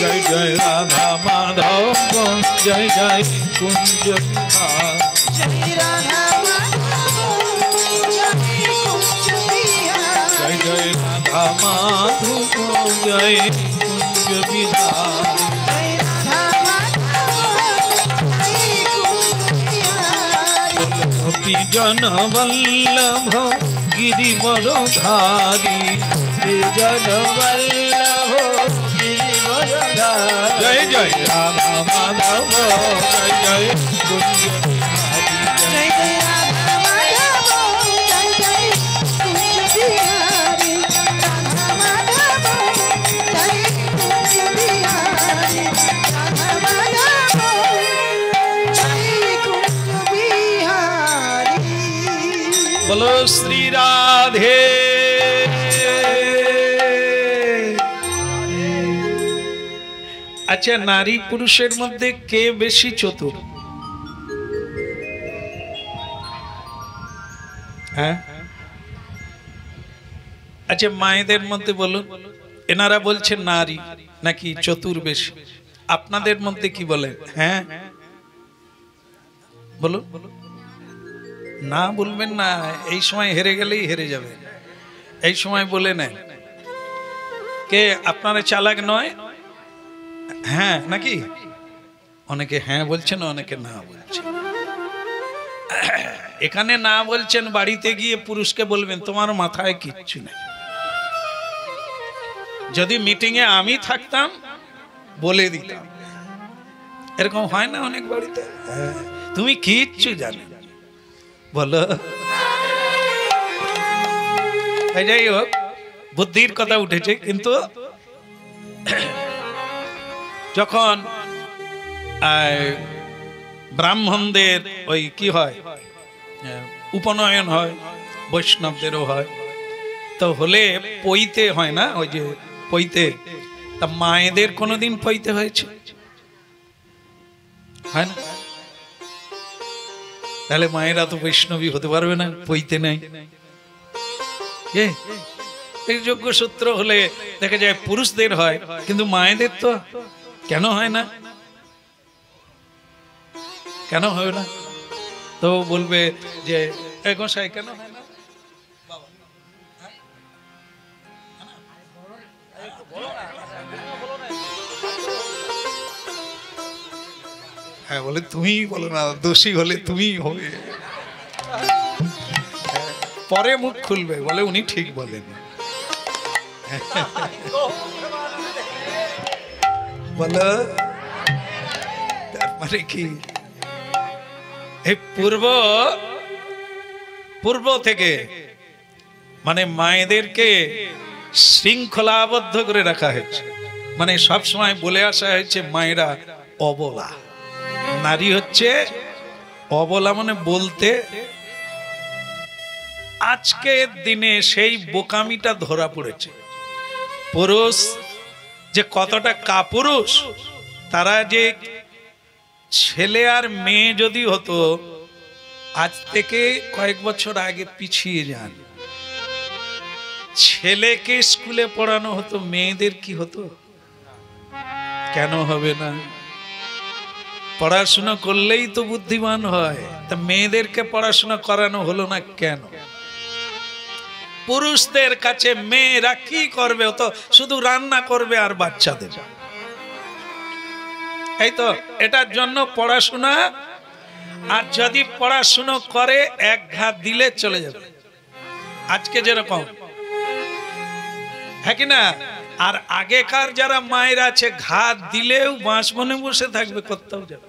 জয় জয় রাধা মাধব জয় জয় কুঞ্জ বিহারী। জয় জয় রাধা মাধব জয় কুঞ্জ বিহারী। গোপীজন বল্লভ গিরিবর ধারী, জন বল্লভ গিরিবরধারী, জয় জয় রাধা মাধব জয় জয় কুঞ্জ বিহারী। জয় জয় রাধা মাধব জয় জয় কুঞ্জ বিহারী, রাধা মাধব জয় কুঞ্জ বিহারী, রাধা মাধব জয় কুঞ্জ বিহারী। বলো শ্রী রাধে। আচ্ছা, নারী পুরুষের মধ্যে কে বেশি চতুর? হ্যাঁ, আচ্ছা মায়েদের মধ্যে বলুন, এনারা বলছেন নারী নাকি চতুর্বেশী, আপনাদের মধ্যে কি বলেন? হ্যাঁ বলুন। না বলবেন না, এই সময় হেরে গেলেই হেরে যাবে। এই সময় বলে নেন। কে আপনারা চালাক নয়? হ্যাঁ নাকি? অনেকে হ্যাঁ বলছেন, অনেকে না বলছেন। এখানে না বলছেন, বাড়িতে গিয়ে পুরুষকে বলবেন তোমার মাথায় কিচ্ছু নেই। যদি মিটিং এ আমি থাকতাম বলে দিতাম। এরকম হয় না অনেক বাড়িতে? তুমি কিচ্ছু জানো বলো। যাই হোক, বুদ্ধির কথা উঠেছে। কিন্তু যখন ব্রাহ্মণদের ওই কি হয়, উপনয়ন হয়, বৈষ্ণবদেরও হয়, তো হলে পইতে হয় না, ওই যে পইতে। তা মায়েদের কোনোদিন পইতে হয়েছে? হয় না? তাহলে মায়েরা তো বৈষ্ণবী হতে পারবে না, পইতে নাই। এই যোগ্য সূত্র হলে দেখা যায় পুরুষদের হয়, কিন্তু মায়েদের তো কেন হয় না? কেন হয় না? তো বলবে যে গোসাই কেন হয় না? হ্যাঁ বলে তুমি বলো না, দোষী হলে তুমি হবে। পরে মুখ খুলবে, বলে উনি ঠিক বলেন। বলো তারপরে কি? এই পূর্ব থেকে মানে মায়েদেরকে শৃঙ্খলাবদ্ধ করে রাখা হয়েছে। মানে সব সময় বলে আসা হয়েছে মায়েরা অবলা, নারী হচ্ছে অবলা, মানে বলতে। আজকের দিনে সেই বোকামিটা ধরা পড়েছে। পুরুষ যে কতটা কাপুরুষ, তারা যে ছেলে আর মেয়ে যদি হতো, আজ থেকে কয়েক বছর আগে পিছিয়ে যান, ছেলেকে স্কুলে পড়ানো হতো, মেয়েদের কি হতো? কেন হবে না? পড়াশোনা করলেই তো বুদ্ধিমান হয়, তা মেয়েদেরকে পড়াশোনা করানো হলো না কেন? পুরুষদের কাছে মেয়েরা কি করবে? ও তো শুধু রান্না করবে আর বাচ্চা দেবে। এই তো এটার জন্য পড়াশোনা, আর যদি পড়াশোনা করে এক ঘাত দিলে চলে যাবে। আজকে যেরকম, হ্যাঁ কি না? আর আগেকার যারা মায়ের আছে, ঘাত দিলেও বাঁশ বনে বসে থাকবে, কোথাও যাবে।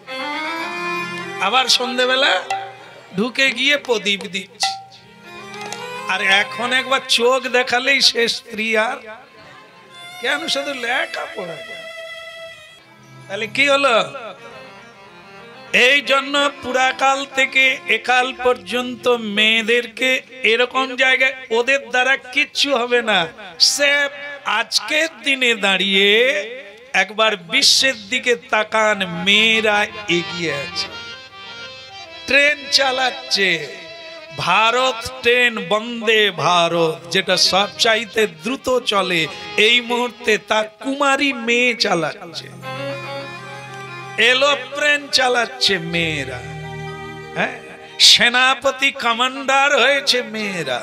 আবার সন্ধ্যেবেলা ঢুকে গিয়ে প্রদীপ দিচ্ছে। আর এখন একবার চোখ দেখালেই সে স্ত্রী। আর কেন? শুধু লেখা পড়া। তাহলে কি হলো? এই জন্য পুরাকাল থেকে একাল পর্যন্ত মেয়েদেরকে এরকম জায়গায়, ওদের দ্বারা কিচ্ছু হবে না। সে আজকের দিনে দাঁড়িয়ে একবার বিশ্বের দিকে তাকান, মেয়েরা এগিয়ে আছে, ট্রেন চালাচ্ছে। ভারত ট্রেন, বন্দে ভারত, যেটা সবচাইতে দ্রুত চলে এই মুহূর্তে, তা কুমারী মেয়ে চালাচ্ছে। এলোপ্লেন চালাচ্ছে মেয়েরা। হ্যাঁ, সেনাপতি কমান্ডার হয়েছে মেয়েরা।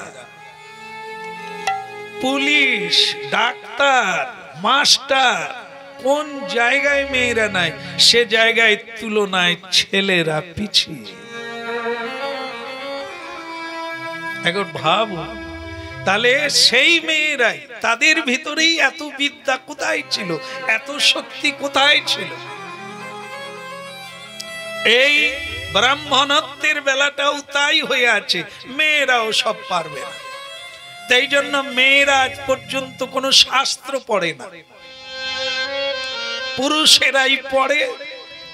পুলিশ, ডাক্তার, মাস্টার, কোন জায়গায় মেয়েরা নাই? সে জায়গায় তুলনায় ছেলেরা পিছিয়ে। এখন ভাবো, তাহলে সেই মেয়েরাই, তাদের ভিতরেই এত বিদ্যা কোথায় ছিল? এত শক্তি কোথায় ছিল? এই ব্রাহ্মণত্বের বেলাটাও তাই হয়ে আছে, মেয়েরাও সব পারবে না। তাই জন্য মেয়েরা আজ পর্যন্ত কোনো শাস্ত্র পড়ে না, পুরুষেরাই পড়ে,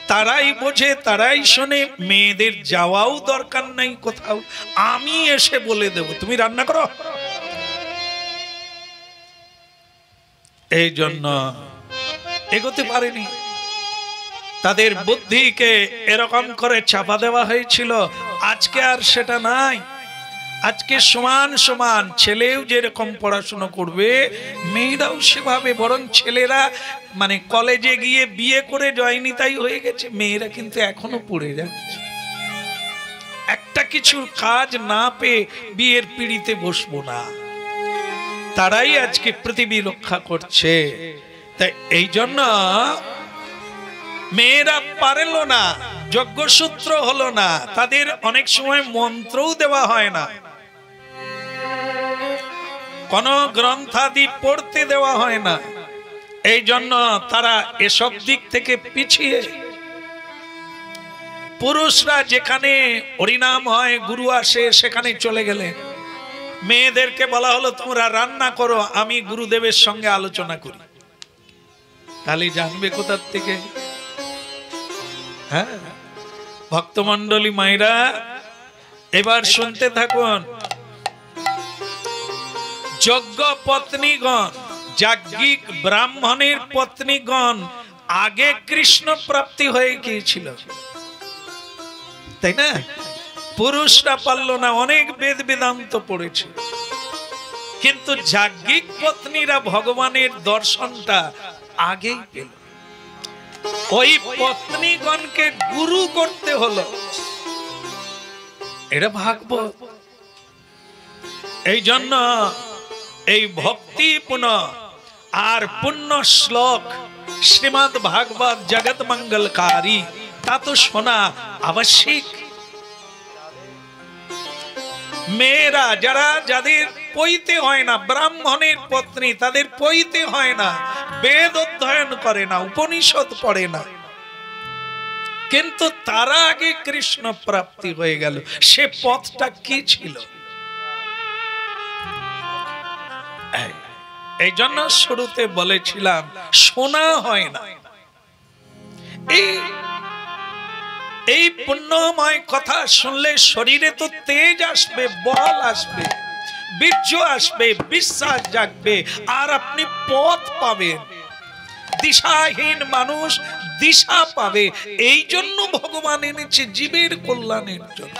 তারাই বোঝে, তারাই শোনে। মেয়েদের যাওয়াও দরকার নাই কোথাও, আমি এসে বলে দেব তুমি রান্না করো। এই জন্য এগোতে পারেনি। তাদের বুদ্ধিকে এরকম করে চাপা দেওয়া হয়েছিল। আজকে আর সেটা নাই। আজকে সমান সমান ছেলেও যেরকম পড়াশোনা করবে মেয়েরাও সেভাবে, বরং ছেলেরা মানে কলেজে গিয়ে বিয়ে করে জয়নিতাই হয়ে গেছে, মেয়েরা কিন্তু এখনো পড়ে যাচ্ছে। একটা কিছু কাজ না পেয়ে বিয়ের পিড়িতে বসবো না, তারাই আজকে পৃথিবী রক্ষা করছে। তাই এই জন্য মেয়েরা পারল না, যজ্ঞসূত্র হলো না, তাদের অনেক সময় মন্ত্রও দেওয়া হয় না, কোন গ্রন্থাদি পড়তে দেওয়া হয় না। এই জন্য তারা এসব দিক থেকে পিছিয়ে। পুরুষরা যেখানে হরিনাম হয়, গুরু আসে, সেখানে চলে গেলেন। মেয়েদেরকে বলা হলো তোমরা রান্না করো, আমি গুরুদেবের সঙ্গে আলোচনা করি। তাহলে জানবে কোথার থেকে? হ্যাঁ, ভক্তমণ্ডলী মায়েরা এবার শুনতে থাকুন। যজ্ঞ পত্নীগণ, যাজ্ঞিক ব্রাহ্মণের পত্নীগণ আগে কৃষ্ণ প্রাপ্তি হয়ে গিয়েছিল, তাই না? পুরুষরা পারল না, অনেক বেদ বেদান্ত পড়েছে, কিন্তু যাজ্ঞিক পত্নীরা ভগবানের দর্শনটা আগেই পেল। ওই পত্নীগণকে গুরু করতে হলো, এটা ভাগবত। এই জন্য এই ভক্তিপূর্ণ আর পুণ্য শ্লোক শ্রীমদ্ ভাগবত জগৎ মঙ্গলকারী, তা তো শোনা আবশ্যিক। মেয়েরা যারা, যাদের পৈতে হয় না, ব্রাহ্মণের পত্নী, তাদের পৈতে হয় না, বেদ অধ্যয়ন করে না, উপনিষদ পড়ে না, কিন্তু তারা আগে কৃষ্ণ প্রাপ্তি হয়ে গেল। সে পথটা কি ছিল? এই জন্য শুরুতে বলেছিলাম শোনা হয় না। এই পুণ্যময় কথা শুনলে শরীরে তো তেজ আসবে, বল আসবে, বীর্য আসবে, বিশ্বাস জাগবে, আর আপনি পথ পাবেন। দিশাহীন মানুষ দিশা পাবে। এই জন্য ভগবান এনেছে জীবের কল্যাণের জন্য।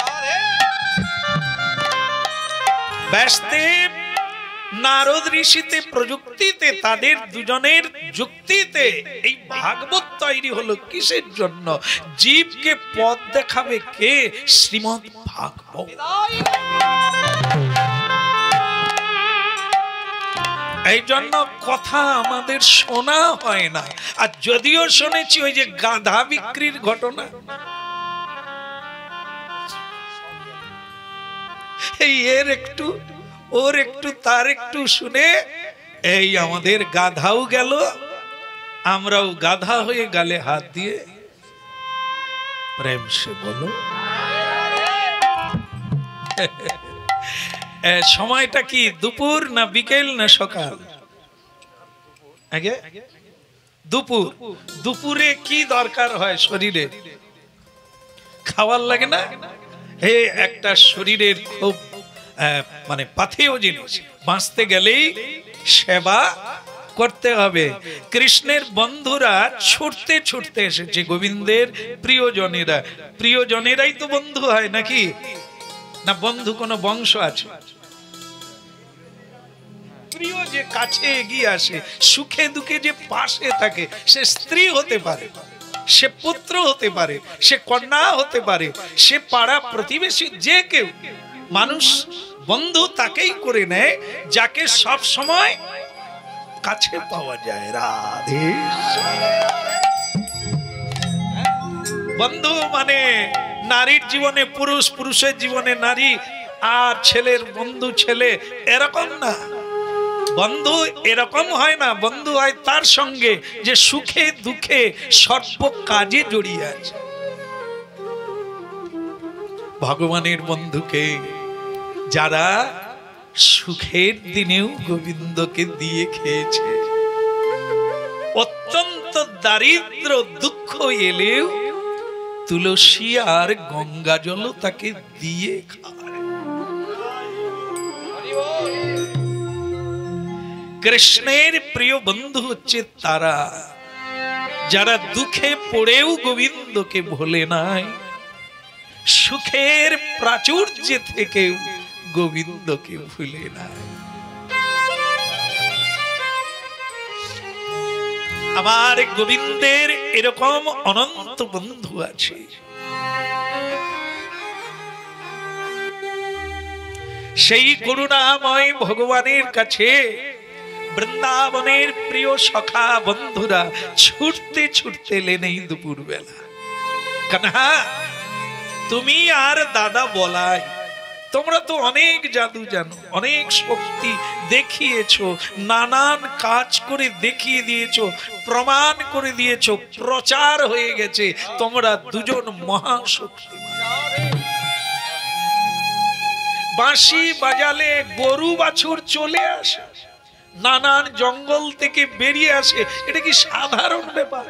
ব্যাসদেব নারদ ঋষিতে প্রযুক্তিতে, তাদের দুজনের যুক্তিতে এই ভাগবত তৈরি হলো কিসের জন্য? জীবকে পথ দেখাবে কে? শ্রীমদ্ ভাগবত। এই জন্য কথা আমাদের শোনা হয় না। আর যদিও শুনেছি ওই যে গাধা বিক্রির ঘটনা, এই এর একটু ওর একটু তার একটু শুনে এই আমাদের গাধাও গেল, আমরাও গাধা হয়ে গালে হাত দিয়ে প্রেম সে বলো। সময়টা কি দুপুর না বিকেল না সকাল? আগে দুপুর। দুপুরে কি দরকার হয় শরীরে? খাওয়ার লাগে না? এই একটা শরীরের খুব মানে পাথেয় জিনিস, বাঁচতে গেলেই সেবা করতে হবে। কৃষ্ণের বন্ধুরা ছুটতে ছুটতে এসেছে, গোবিন্দের প্রিয়জনেরা। প্রিয়জনেরাই তো বন্ধু হয় নাকি? না বন্ধু কোনো বংশ আছে? প্রিয় যে কাছে এগিয়ে আসে, সুখে দুঃখে যে পাশে থাকে, সে স্ত্রী হতে পারে, সে পুত্র হতে পারে, সে কন্যা হতে পারে, সে পাড়া প্রতিবেশী, যে কেউ। মানুষ বন্ধু তাকেই করে নেয় যাকে সব সময় কাছে পাওয়া যায়। রাধে। বন্ধু মানে নারীর জীবনে পুরুষ, পুরুষের জীবনে নারী, আর ছেলের বন্ধু ছেলে, এরকম না। বন্ধু এরকম হয় না, বন্ধু হয় তার সঙ্গে যে সুখে দুঃখে সর্ব কাজে জড়িয়ে আছে। ভগবানের বন্ধুকে যারা সুখের দিনেও গোবিন্দকে দিয়ে খেয়েছে, অত্যন্ত দারিদ্র দুঃখ এলেও তুলসী আর গঙ্গা জল তাকে দিয়ে খায়। কৃষ্ণের প্রিয় বন্ধু হচ্ছে তারা যারা দুঃখে পড়েও গোবিন্দকে ভোলে নাই, সুখের প্রাচুর্যে থেকেও গোবিন্দকে ভুলে না। আমার গোবিন্দের এরকম অনন্ত বন্ধু আছে। সেই করুণাময় ভগবানের কাছে বৃন্দাবনের প্রিয় সখা বন্ধুরা ছুটতে ছুটতে এলেন এই দুপুর বেলা। কান্হা, তুমি আর দাদা বলাই, তোমরা তো অনেক জাদু জানো, অনেক শক্তি দেখিয়েছো, নানান কাজ করে দেখিয়ে দিয়েছো, প্রমাণ করে দিয়েছো, প্রচার হয়ে গেছে তোমরা দুজন মহাশক্তিমান। বাঁশি বাজালে গরু বাছুর চলে আসে, নানান জঙ্গল থেকে বেরিয়ে আসে, এটা কি সাধারণ ব্যাপার?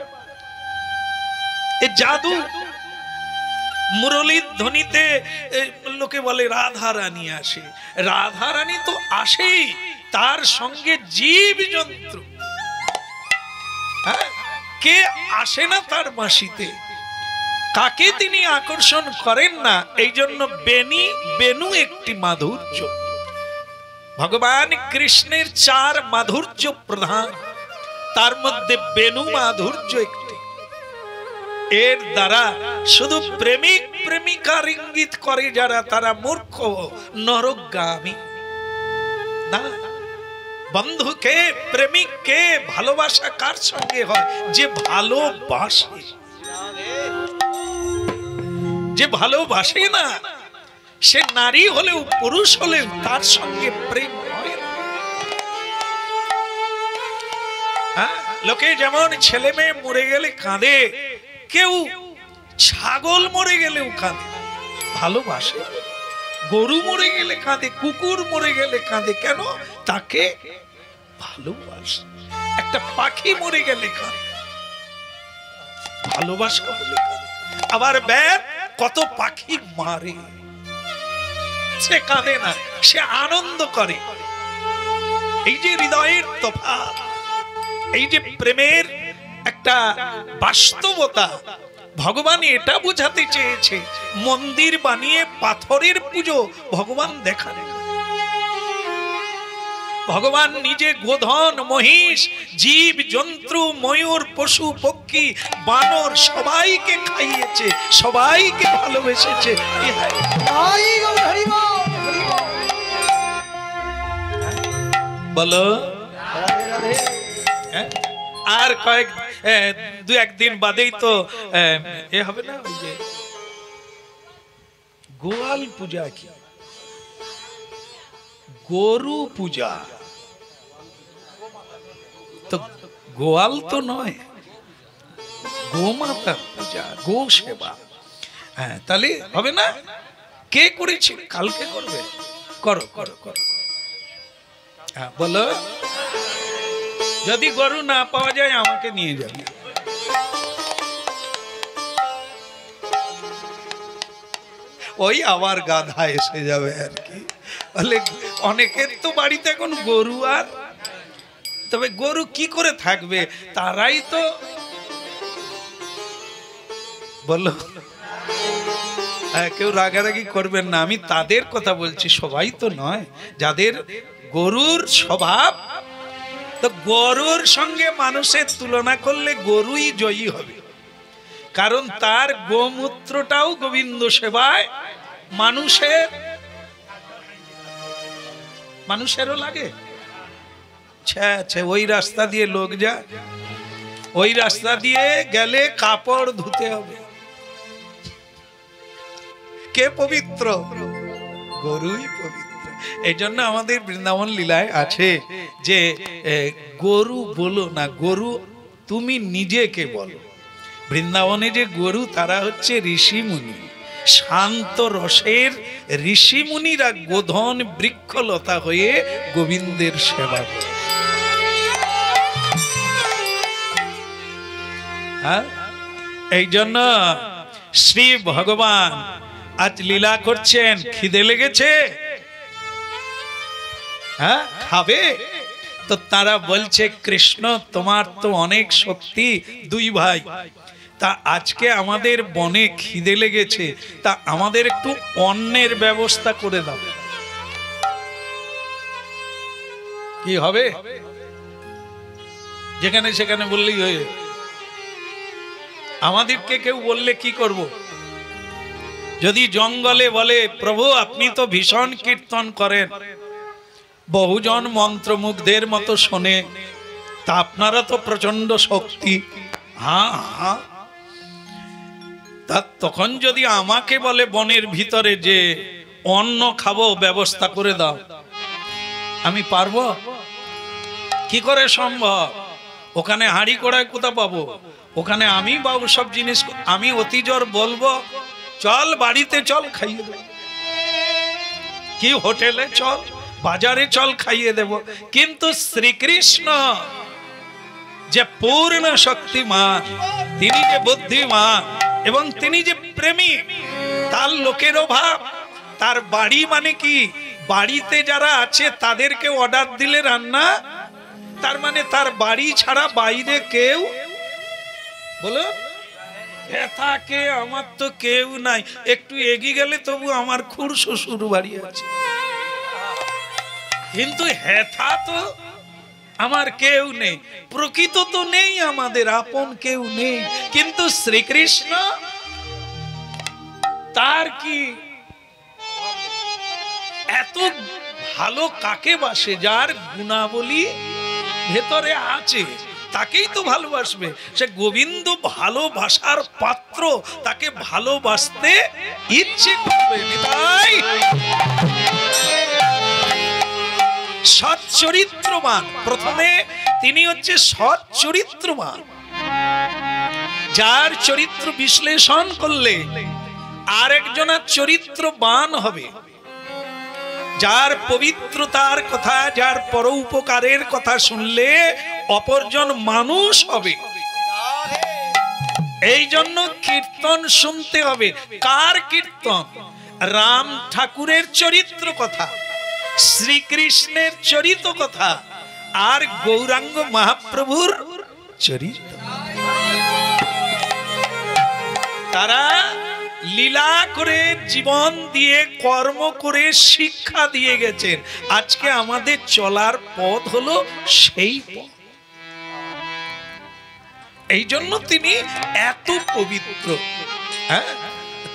এ জাদু। মুরলীর ধ্বনিতে লোকে বলে রাধা রানী আসে, রাধা রানী তো আসেই, তার সঙ্গে জীব জন্তু। কে আসে না তার বাঁশিতে? কাকে তিনি আকর্ষণ করেন না? এই জন্য বেনু একটি মাধুর্য। ভগবান কৃষ্ণের 4 মাধুর্য প্রধান, তার মধ্যে বেনু মাধুর্য একটি। এর দ্বারা শুধু প্রেমিক প্রেমিকার ইঙ্গিত করে যারা, তারা মূর্খ, নরকগামী। না, বন্ধুকে, প্রেমিককে ভালোবাসা কার সঙ্গে হয়? যে ভালোবাসে। যে ভালোবাসে না, সে নারী হলেও পুরুষ হলেও তার সঙ্গে প্রেম হয় না। লোকে যেমন ছেলে মেয়ে মরে গেলে কাঁদে, কেউ ছাগল মরে গেলেও কাঁদে, ভালোবাসে। গরু মরে গেলে কাঁদে, কুকুর মরে গেলে কাঁদে, কেন? তাকে ভালোবাসে। একটা পাখি মরে গেলে কাঁদে, ভালোবাসা বলে কাঁদে। আবার ব্যাগ কত পাখি মারে, সে কাঁদে না, সে আনন্দ করে। এই যে হৃদয়ের তফাৎ, এই যে প্রেমের একটা বাস্তবতা, ভগবান এটা বোঝাতে চেয়েছে। মন্দির বানিয়ে পাথরের পুজো ভগবান দেখান। ভগবান নিজে গোধন, মহিষ, জীব জন্তু, ময়ূর, পশু পক্ষী, বানর সবাইকে খাইয়েছে, সবাইকে ভালোবেসেছে। বলো। আর দু একদিন বাদেই তো এ হবে না, ওই যে গোয়াল পূজা, কি গরু পূজা। তো গোয়াল তো নয়, গোমাতার পূজা, গো সেবা। হ্যাঁ, তাহলে হবে না? কে করেছে? কালকে করবে। করো করো করো। হ্যাঁ, বলো। যদি গরু না পাওয়া যায় আমাকে নিয়ে যাবে। ওই আবার গাধা এসে যাবে আর কি। বলে অনেকের তো বাড়িতে এখন গরু, আর তবে গরু কি করে থাকবে? তারাই তো বলো। কেউ রাগারাগি করবেন না, আমি তাদের কথা বলছি, সবাই তো নয়। যাদের গরুর স্বভাব, তো গরুর সঙ্গে মানুষের তুলনা করলে গরুই জয়ী হবে, কারণ তার গোমূত্রটাও গোবিন্দ সেবায় মানুষেরও লাগে। ওই রাস্তা দিয়ে লোক যায়, ওই রাস্তা দিয়ে গেলে কাপড় ধুতে হবে। কে পবিত্র? গরুই পবিত্র। এই জন্য আমাদের বৃন্দাবন লীলায় আছে যে গরু বলো না, গরু তুমি নিজেকে বলো। বৃন্দাবনে যে গরু, তারা হচ্ছে ঋষিমুনি, শান্ত রসের ঋষিমুনিরা গোধন বৃক্ষলতা হয়ে গোবিন্দের সেবা করে। এই জন্য শ্রী ভগবান আজ লীলা করছেন। খিদে লেগেছে, হ্যাঁ খাবে? তো তারা বলছে, কৃষ্ণ তোমার তো অনেক শক্তি, 2 ভাই, তা আজকে আমাদের বনে খিদে লেগেছে, তা আমাদের একটু অন্নের ব্যবস্থা করে দাও। কি হবে? যেখানে সেখানে বললেই হয়ে, আমাদেরকে কেউ বললে কি করব? যদি জঙ্গলে বলে প্রভু আপনি তো ভীষণ কীর্তন করেন, বহুজন মন্ত্রমুগ্ধের মতো শোনে, তা আপনারা তো প্রচন্ড শক্তি, হ্যাঁ হ্যাঁ, তা তখন যদি আমাকে বলে বনের ভিতরে যে অন্ন খাবো ব্যবস্থা করে দাও, আমি পারবো? কি করে সম্ভব? ওখানে হাঁড়ি কড়াই কোথা পাবো? ওখানে আমি বাবু সব জিনিস, আমি অতিজোর বলবো চল বাড়িতে চল খাইয়ে দেব, কি হোটেলে চল, বাজারে চল খাইয়ে দেব। কিন্তু শ্রীকৃষ্ণ যে পূর্ণ শক্তিমান, তিনি যে বুদ্ধিমান এবং তিনি যে প্রেমিক, তার লোকের অভাব, তার বাড়ি মানে কি, বাড়িতে যারা আছে তাদেরকে অর্ডার দিলে রান্না, তার মানে তার বাড়ি ছাড়া বাইরে কেউ, বলো থাকে, আমার তো কেউ নাই, একটু এগিয়ে গেলে তবু আমার খুড় শ্বশুর বাড়ি আছে, কিন্তু হেথা তো আমার কেউ নেই, প্রকৃত তো নেই, আমাদের আপন কেউ নেই। কিন্তু শ্রীকৃষ্ণ তার কি এত ভালো কাকে বাসে, যার গুণাবলী ভেতরে আছে তাকেই তো ভালোবাসবে। সে গোবিন্দ ভালোবাসার পাত্র, তাকে ভালোবাসতে ইচ্ছে করবে। তাই সৎ চরিত্রবান, প্রথমে তিনি হচ্ছে সৎ চরিত্রবান, যার চরিত্র বিশ্লেষণ করলে আরেকজনের চরিত্রবান হবে, যার পবিত্রতার কথা, যার পরোপকারের কথা শুনলে অপরজন মানুষ হবে। এই জন্য কীর্তন শুনতে হবে। কার কীর্তন? রাম ঠাকুরের চরিত্র কথা, শ্রীকৃষ্ণের চরিত্র কথা, আর গৌরাঙ্গ মহাপ্রভুর চরিত্র। তারা লীলা করে, জীবন দিয়ে, কর্ম করে শিক্ষা দিয়ে গেছেন। আজকে আমাদের চলার পথ হলো সেই পথ। এই জন্য তিনি এত পবিত্র, হ্যাঁ,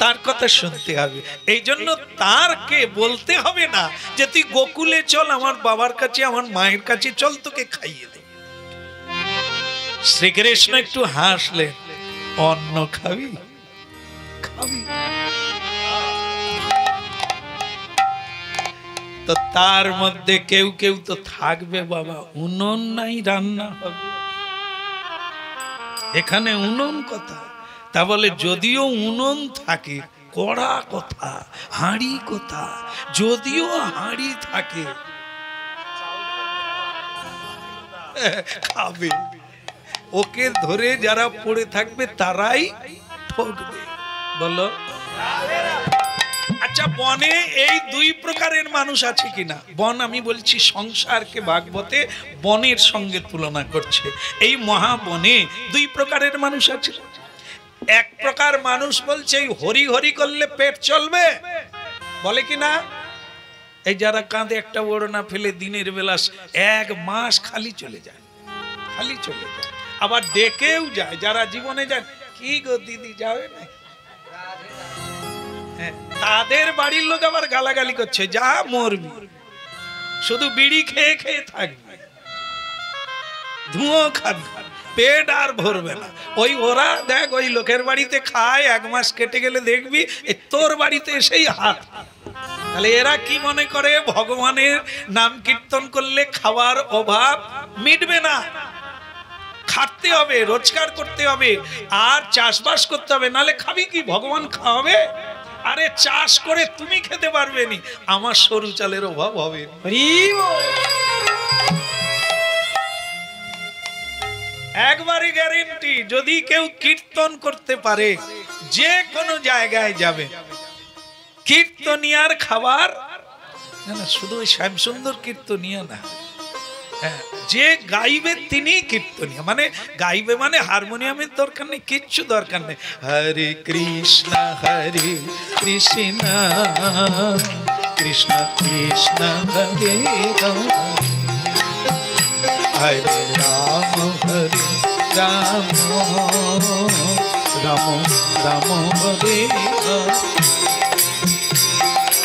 তার কথা শুনতে হবে। এই জন্য তারকে বলতে হবে না যে তুই গোকুলে চল, আমার বাবার কাছে, আমার মায়ের কাছে চল, তোকে খাইয়ে দে। শ্রীকৃষ্ণ একটু হাসলেন, অন্ন খাবি? খাবি। তো তার মধ্যে কেউ কেউ তো থাকবে বাবা, উনুন নাই, রান্না হবে। এখানে উনুন কথা, তা বলে যদিও উনুন থাকে, কড়া কথা, হাঁড়ি কথা, যদিও হাঁড়ি থাকে খাবে। ওকে ধরে যারা পড়ে থাকবে তারাই ঠকবে। বলো আচ্ছা, বনে এই দুই প্রকারের মানুষ আছে কিনা? বন আমি বলছি সংসারকে ভাগবতে বনের সঙ্গে তুলনা করছে। এই মহাবনে দুই প্রকারের মানুষ আছে। এক প্রকার মানুষ বলছে এই হরি হরি করলে পেট চলবে, বলে কিনা? এই যারা কাঁধে একটা ওড়না ফেলে দিনের বেলা 1 মাস খালি চলে যায়, খালি চলে যায়। আবার ডেকেও যায়, যারা জীবনে যায়, কি গো দিদি যাবে না, তাদের বাড়ির লোক আবার গালাগালি করছে, যা মরবি, শুধু বিড়ি খেয়ে খেয়ে থাকবে, ধুঁয়ো খাবি, পেট আর ভরবে না। ওই ওরা দেখ ওই লোকের বাড়িতে খায়, 1 মাস কেটে গেলে দেখবি তোর বাড়িতে এসেই হাত। তাহলে এরা কি মনে করে ভগবানের নাম কীর্তন করলে খাওয়ার অভাব মিটবে না? খাটতে হবে, রোজগার করতে হবে, আর চাষবাস করতে হবে, নালে খাবি কি? ভগবান খাওয়াবে? আরে চাষ করে তুমি খেতে পারবে নি, আমার সরু চালের অভাব হবে। একবারই গ্যারেন্টি, যদি কেউ কীর্তন করতে পারে যে কোনো জায়গায় যাবে, কীর্তনিয়ার খাবার না, শুধু ওই শ্যামসুন্দর কীর্তনিয়া না, যে গাইবে তিনি কীর্তনিয়া। মানে গাইবে মানে হারমোনিয়ামের দরকার নেই, কিচ্ছু দরকার নেই। হরে কৃষ্ণ কৃষ্ণ কৃষ্ণ হরে হরে রাম হরে রাম রাম রাম হরে হরে।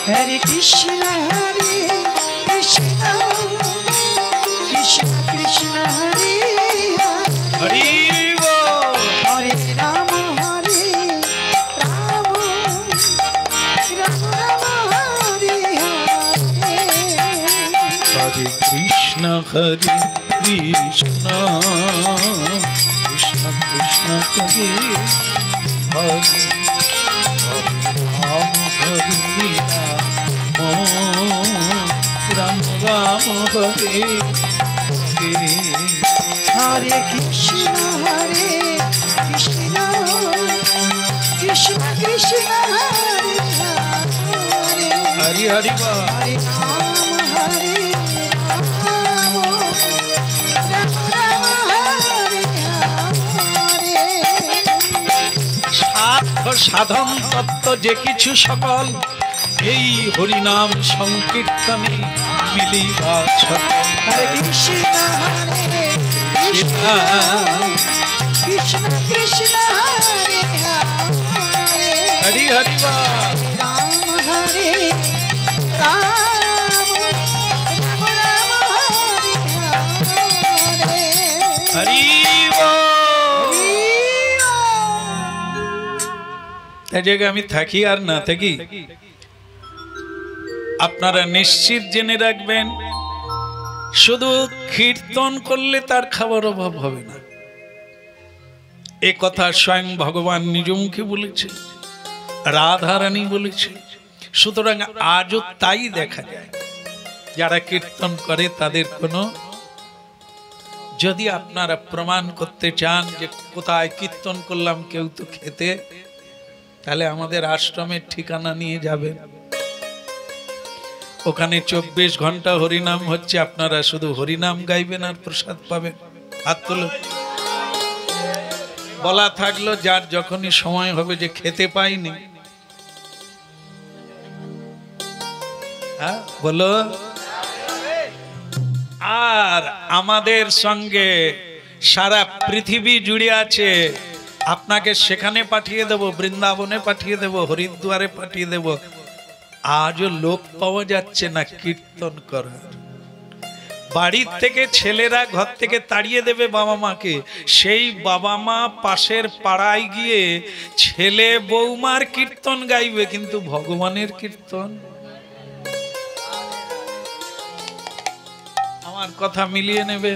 হরে কৃষ্ণ কৃষ্ণ কৃষ্ণ কৃষ্ণ হরে হরে হরি বল। হরে রাম রাম রাম হরে হরে। হরে কৃষ্ণ কৃষ্ণ কৃষ্ণ কৃষ্ণ হরে হরে। হরে রাম রাম হরে হরে। হরে কৃষ্ণ কৃষ্ণ কৃষ্ণ কৃষ্ণ হরে হরে। হরি হরি বল। হরে রাম রাম রাম হরে হরে। সাধ্য সাধন তত্ত্ব যে কিছু সকল এই হরিনাম সংকীর্তনে মিলিবা সকল। হরে কৃষ্ণ কৃষ্ণ কৃষ্ণ কৃষ্ণ হরে হরে। হরি হরি বল। রাম হরে রাম রাম রাম হরে হরে। হরি বল। এই জায়গায় আমি থাকি আর না থাকি, আপনারা নিশ্চিত জেনে রাখবেন, শুধু কীর্তন করলে তার খাবার অভাব হবে না। এ কথা স্বয়ং ভগবান নিজ মুখে বলেছে, রাধারানী বলেছে। সুতরাং আজও তাই দেখা যায়, যারা কীর্তন করে তাদের কোনো, যদি আপনারা প্রমাণ করতে চান যে কোথায় কীর্তন করলাম কেউ তো খেতে, তাহলে আমাদের আশ্রমের ঠিকানা নিয়ে যাবেন। ওখানে 24 ঘন্টা হরিনাম হচ্ছে, আপনারা শুধু হরিনাম গাইবেন আর প্রসাদ পাবেন। হাত তুলুন। বলা থাকলো যার যখনই সময় হবে যে খেতে পাইনি, হ্যাঁ বলো। আর আমাদের সঙ্গে সারা পৃথিবী জুড়ে আছে, আপনাকে সেখানে পাঠিয়ে দেব, বৃন্দাবনে পাঠিয়ে দেব, হরিদ্বারে পাঠিয়ে দেব। আজও লোক পাওয়া যাচ্ছে না কীর্তন করার। বাড়ির থেকে ছেলেরা ঘর থেকে তাড়িয়ে দেবে বাবা মাকে, সেই বাবা মা পাশের পাড়ায় গিয়ে ছেলে বৌমার কীর্তন গাইবে, কিন্তু ভগবানের কীর্তন। আমার কথা মিলিয়ে নেবে।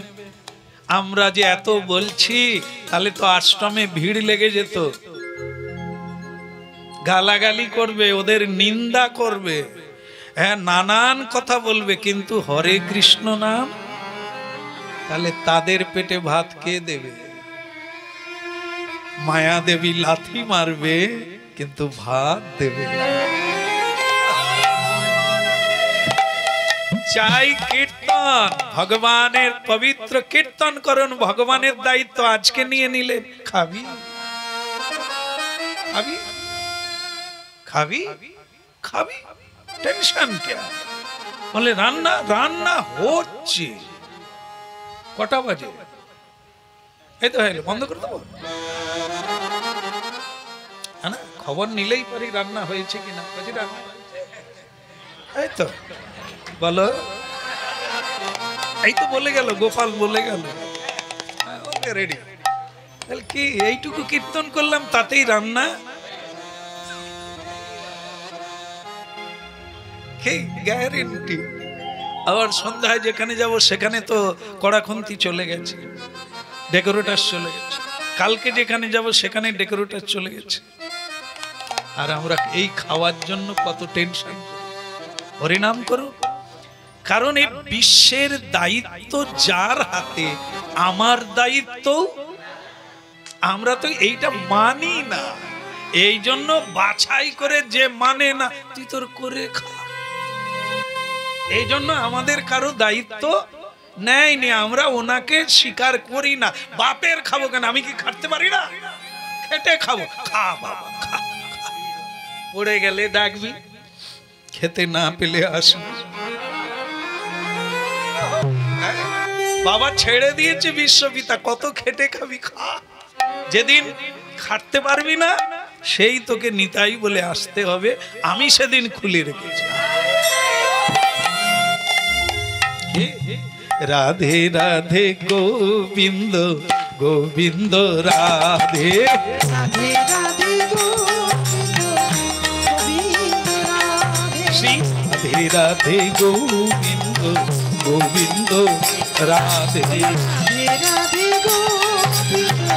আমরা যে এত বলছি, তাহলে তো আশ্রমে ভিড় লেগে যেত, গালাগালি করবে, ওদের নিন্দা করবে, হ্যাঁ নানান কথা বলবে, কিন্তু হরে কৃষ্ণ নাম, তাহলে তাদের পেটে ভাত কে দেবে? মায়া দেবী লাথি মারবে, কিন্তু ভাত দেবে না। চাই কীর্তন, ভগবানের পবিত্র কীর্তন করুন। ভগবানের দায়িত্ব আজকে নিয়ে নিলেন, খাবি খাবি খাবি খাবি, টেনশন কে? বলে রান্না রান্না হচ্ছে, কটা বাজে? এই তো হয়ে বন্ধ করে দেবো, হ্যাঁ খবর নিলেই পারি রান্না হয়েছে কিনা। এই তো বলো, এই তো বলে গেল, গোপাল বলে গেল, রেডি। তাহলে কি এইটুকু কীর্তন করলাম তাতেই রান্না? গ্যারেন্টি। আবার সন্ধ্যায় যেখানে যাব সেখানে তো কড়াখন্তি চলে গেছে, ডেকোরেটর চলে গেছে। কালকে যেখানে যাব সেখানে ডেকোরেটর চলে গেছে। আর আমরা এই খাওয়ার জন্য কত টেনশন। হরিনাম করো, কারণ এই বিশ্বের দায়িত্ব যার হাতে, আমার দায়িত্ব। আমরা তো এইটা মানি না, এই জন্য বাছাই করে যে মানে না, তুই তোর করে খা। এই জন্য আমাদের কারো দায়িত্ব নেয়নি, আমরা ওনাকে স্বীকার করি না। বাপের খাবো কেন, আমি কি খাটতে পারি না? খেটে খাবো, খা বাবা খা। পড়ে গেলে ডাকবি, খেতে না পেলে আসবি। বাবা ছেড়ে দিয়েছে বিশ্বপিতা, কত খেটে খাবি খা, যেদিন খাটতে পারবি না সেই তোকে নিতাই বলে আসতে হবে, আমি সেদিন খুলে রেখেছি। রাধে রাধে গোবিন্দ গোবিন্দ রাধে, রাধে রাধে গোবিন্দ গোবিন্দ রাধে, শ্রী রাধে রাধে গোবিন্দ গোবিন্দ রাধে, রাধে রাধে গোবিন্দ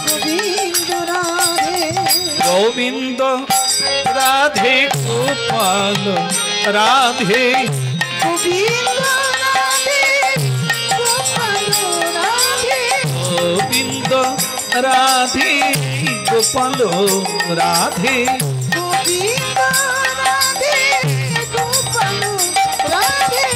গোবিন্দ রাধে, গোবিন্দ রাধে গোপাল রাধে, গোবিন্দ রাধে গোপাল রাধে, গোবিন্দ রাধে গোপাল রাধে, গোবিন্দ রাধে গোপাল রাধে,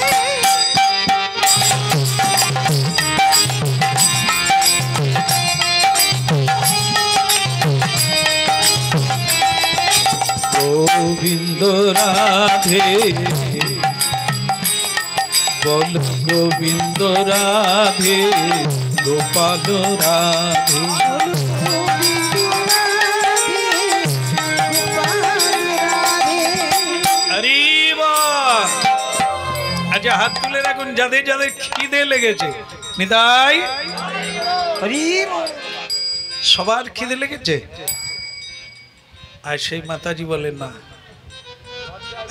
গোবিন্দ রাধে বল, গোবিন্দ রাধে গোপাল রাধে, গোবিন্দ রাধে গোপাল রাধে। আরে বাহ! আচ্ছা হাত তুলে রাখুন যাদের যাদের খিদে লেগেছে। নিতাই, সবার খিদে লেগেছে? আর সেই মাতাজি বলেন না,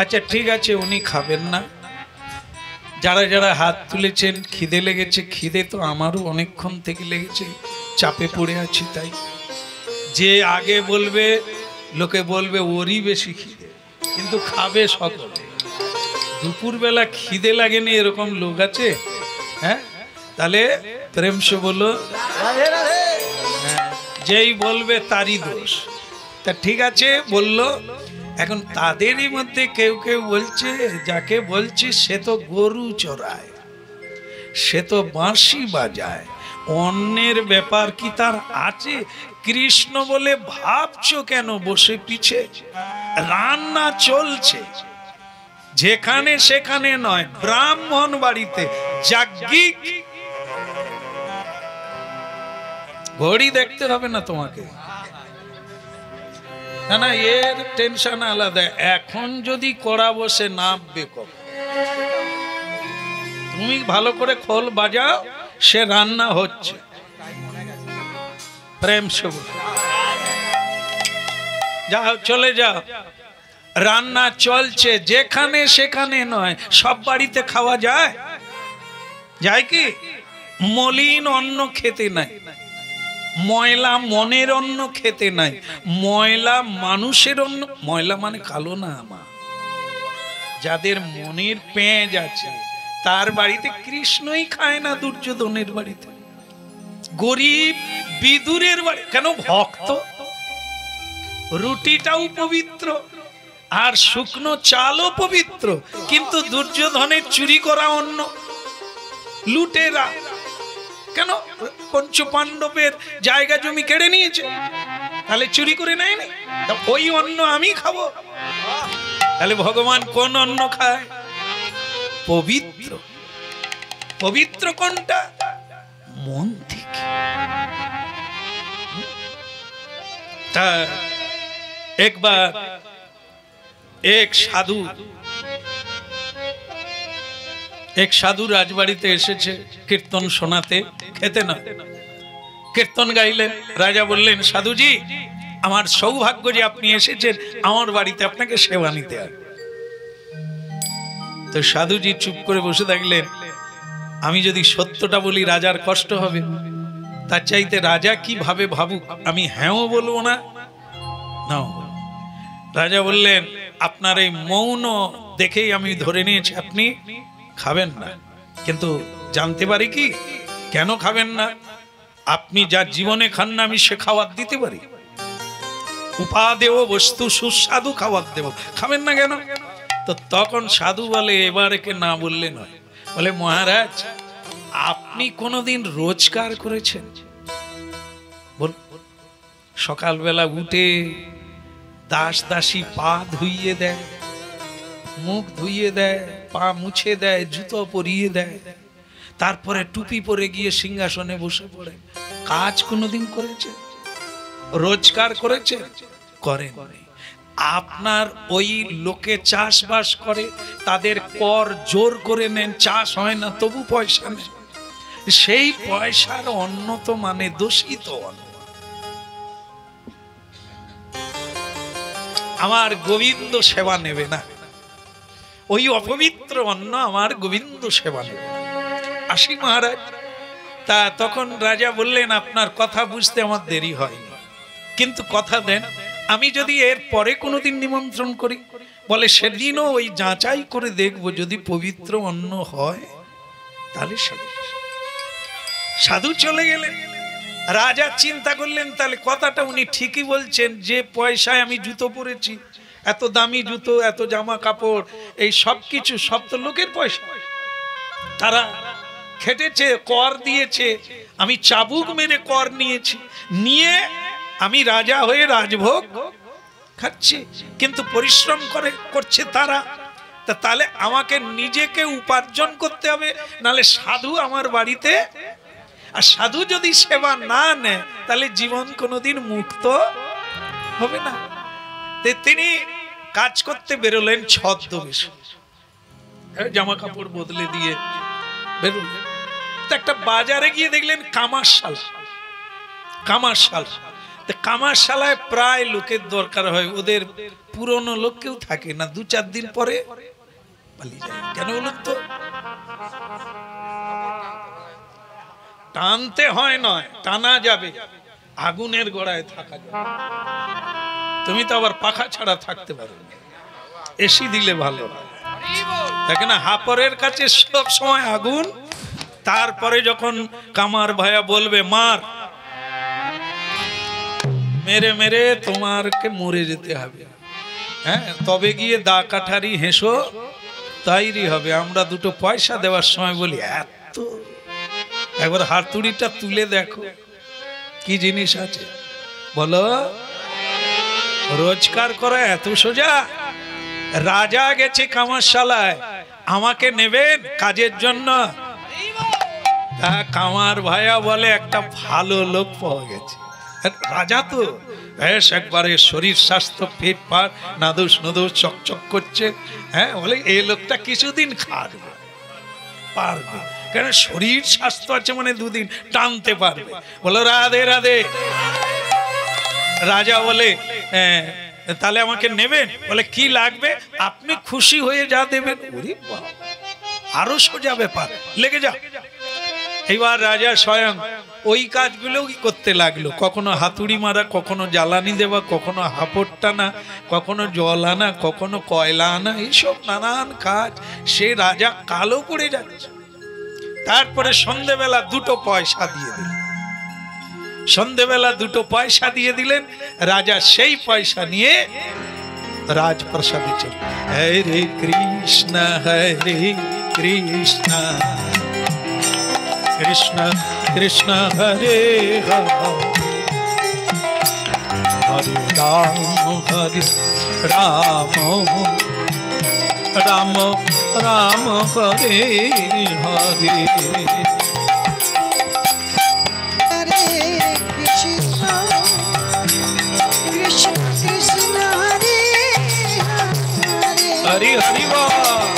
আচ্ছা ঠিক আছে উনি খাবেন না। যারা যারা হাত তুলেছেন খিদে লেগেছে, খিদে তো আমারও অনেকক্ষণ থেকে লেগেছে, চাপে পড়ে আছি তাই। যে আগে বলবে লোকে বলবে ওরই বেশি খিদে, কিন্তু খাবে সকলে। দুপুরবেলা খিদে লাগেনি এরকম লোক আছে? হ্যাঁ, তাহলে প্রেম সে বলো, যেই বলবে তারই দোষ। তা ঠিক আছে বললো। এখন তাদেরই মধ্যে কেউ কেউ বলছে, যাকে বলছি সে তো গরু চড়ায়, সে তো বাঁশি বাজায়, অন্যের ব্যাপার কি তার আছে? কৃষ্ণ বলে ভাবছো কেন বসে পিছে? রান্না চলছে যেখানে সেখানে নয়, ব্রাহ্মণ বাড়িতে যাজ্ঞিক। ঘড়ি দেখতে হবে না তোমাকে, না না, এর টেনশন আলাদা। এখন যদি করা বসে নামবে কখন? তুমি ভালো করে খোল বাজাও, সে রান্না হচ্ছে। প্রেম সব যাও, চলে যাও, রান্না চলছে। যেখানে সেখানে নয়, সব বাড়িতে খাওয়া যায়? যায় কি? মলিন অন্ন খেতে নাই, ময়লা মনের অন্ন খেতে নাই, ময়লা মানুষের অন্ন। ময়লা মানে কালো না আমার, যাদের মনের পেঁজ আছে তার বাড়িতে কৃষ্ণই খায় না, দুর্যোধনের বাড়িতে, গরিব বিদুরের বাড়ি। কেন? ভক্ত। রুটিটাও পবিত্র আর শুকনো চালও পবিত্র, কিন্তু দুর্যোধনের চুরি করা অন্ন, লুটেরা। কেন? পঞ্চ পাণ্ডবের জায়গা জমি কেড়ে নিয়েছে, তাহলে চুরি করে নেয়নি? ওই অন্ন আমি খাবো? তাহলে ভগবান কোন অন্ন খায়? পবিত্র। পবিত্র কোনটা? মন থেকে। তা একবার এক সাধু রাজবাড়িতে এসেছে কীর্তন শোনাতে, খেতে না, কীর্তন গাইলেন। রাজা বললেন, সাধুজি আমার সৌভাগ্য যে আপনি এসেছেন, আমার বাড়িতে আপনাকে সেবা নিতে হবে। তো সাধুজি চুপ করে বসে থাকলেন। আমি যদি সত্যটা বলি রাজার কষ্ট হবে, তার চাইতে রাজা কি ভাবে ভাবুক, আমি হ্যাঁও বলবো না নাও। রাজা বললেন, আপনার এই মৌন দেখেই আমি ধরে নিয়েছি আপনি খাবেন না, কিন্তু জানতে পারি কি কেন খাবেন না? আপনি যা জীবনে খান না, আমি সে খাবার দিতে পারি। উপাদেয় বস্তু সুস্বাদু খাবার দেব, খাবেন না কেন? তো তখন সাধু বলে, এবার একে না বললে নয়। বলে, মহারাজ আপনি কোনোদিন রোজগার করেছেন? বল, সকালবেলা উঠে দাস দাসী পা ধুইয়ে দেয়, মুখ ধুইয়ে দেয়, পা মুছে দেয়, জুতো পরিয়ে দেয়, তারপরে টুপি পরে গিয়ে সিংহাসনে বসে পড়ে। কাজ কোনোদিন করেছে? রোজগার করেছে? করেন। আপনার ওই লোকে চাষবাস করে, তাদের কর জোর করে নেন, চাষ হয় না তবু পয়সা নেন, সেই পয়সার অন্ন তো মানে দূষিত অন্ন। আমার গোবিন্দ সেবা নেবে না, ওই অপবিত্র অন্ন আমার গোবিন্দ সেবা নেবে না। আসি মহারাজ। তা তখন রাজা বললেন, আপনার কথা বুঝতে আমার দেরি হয়নি, কিন্তু কথা দেন আমি যদি এর পরে কোনোদিন নিমন্ত্রণ করি, বলে সেদিনও ওই যাচাই করে দেখবো, যদি পবিত্র অন্ন হয় তাহলে সাধু চলে গেলেন। রাজা চিন্তা করলেন, তাহলে কথাটা উনি ঠিকই বলছেন, যে পয়সায় আমি জুতো পরেছি, এত দামি জুতো, এত জামা কাপড়, এই সব কিছু সব তো লোকের পয়সা, তারা খেটেছে, কর দিয়েছে, আমি চাবুক মেরে কর নিয়েছি, নিয়ে আমি রাজা হয়ে রাজভোগ খাচ্ছি, কিন্তু পরিশ্রম করছে তারা। তাহলে আমাকে নিজেকে উপার্জন করতে হবে, নালে সাধু আমার বাড়িতে, আর সাধু যদি সেবা না নেয় তাহলে জীবন কোনোদিন মুক্ত হবে না। তিনি কাজ করতে বেরোলেন ছদ্মবেশে, জামা কাপড় বদলে দিয়ে বেরোলেন। একটা বাজারে গিয়ে দেখলেন কামারশালা। কামারশালায় প্রায় লোকের দরকার হয়, ওদের পুরনো লোক কেউ থাকে না, 2-4 দিন পরে পালিয়ে যায়। কেন বলুন তো? টানতে হয় নয়, টানা যাবে, আগুনের গোড়ায় থাকা যাবে। তুমি তো আবার পাখা ছাড়া থাকতে পারো, এসি দিলে ভালো হয়। দেখে না, হাপরের কাছে সব সময় আগুন। তারপরে যখন কামার ভাইয়া বলবে মার, মেরে মেরে তোমারকে মরে যেতে হবে, হ্যাঁ, তবে গিয়ে দা কাঠারি হেসো তাইরি হবে। আমরা 2 পয়সা দেওয়ার সময় বলি এত, একবার হাতুড়িটা তুলে দেখো কি জিনিস আছে, বলো রোজগার করা এত সোজা? রাজা গেছে কামারশালায়, আমাকে নেবেন কাজের জন্য? তা কামার ভাইয়া বলে একটা ভালো লোক পাওয়া গেছে। রাজা তো বেশ একবারে শরীর স্বাস্থ্য পেট পার নাদুস নদুস চকচক করছে, হ্যাঁ, বলে এই লোকটা কিছুদিন খাটবে, পারবে, কেন শরীর স্বাস্থ্য আছে, মানে 2 দিন টানতে পারবে। বলো রাধে রাধে। রাজা বলে তাহলে আমাকে নেবেন? বলে কি লাগবে? আপনি খুশি হয়ে যা দেবেন। আরো সোজা ব্যাপার, লেগে যা। এইবার রাজা স্বয়ং ওই কাজগুলো করতে লাগলো, কখনো হাতুড়ি মারা, কখনো জ্বালানি দেওয়া, কখনো হাপড় টানা, কখনো জল আনা, কখনো কয়লা আনা, এইসব নানান কাজ। সে রাজা কালো পড়ে যাচ্ছে। তারপরে সন্ধেবেলা 2 পয়সা দিয়ে দিলেন। সন্ধেবেলা 2 পয়সা দিয়ে দিলেন। রাজা সেই পয়সা নিয়ে রাজপ্রাসাদে চলে। হরে কৃষ্ণ কৃষ্ণ কৃষ্ণ কৃষ্ণ হরে হরে, হরে রাম রাম রাম হরে হরে। हरि हरि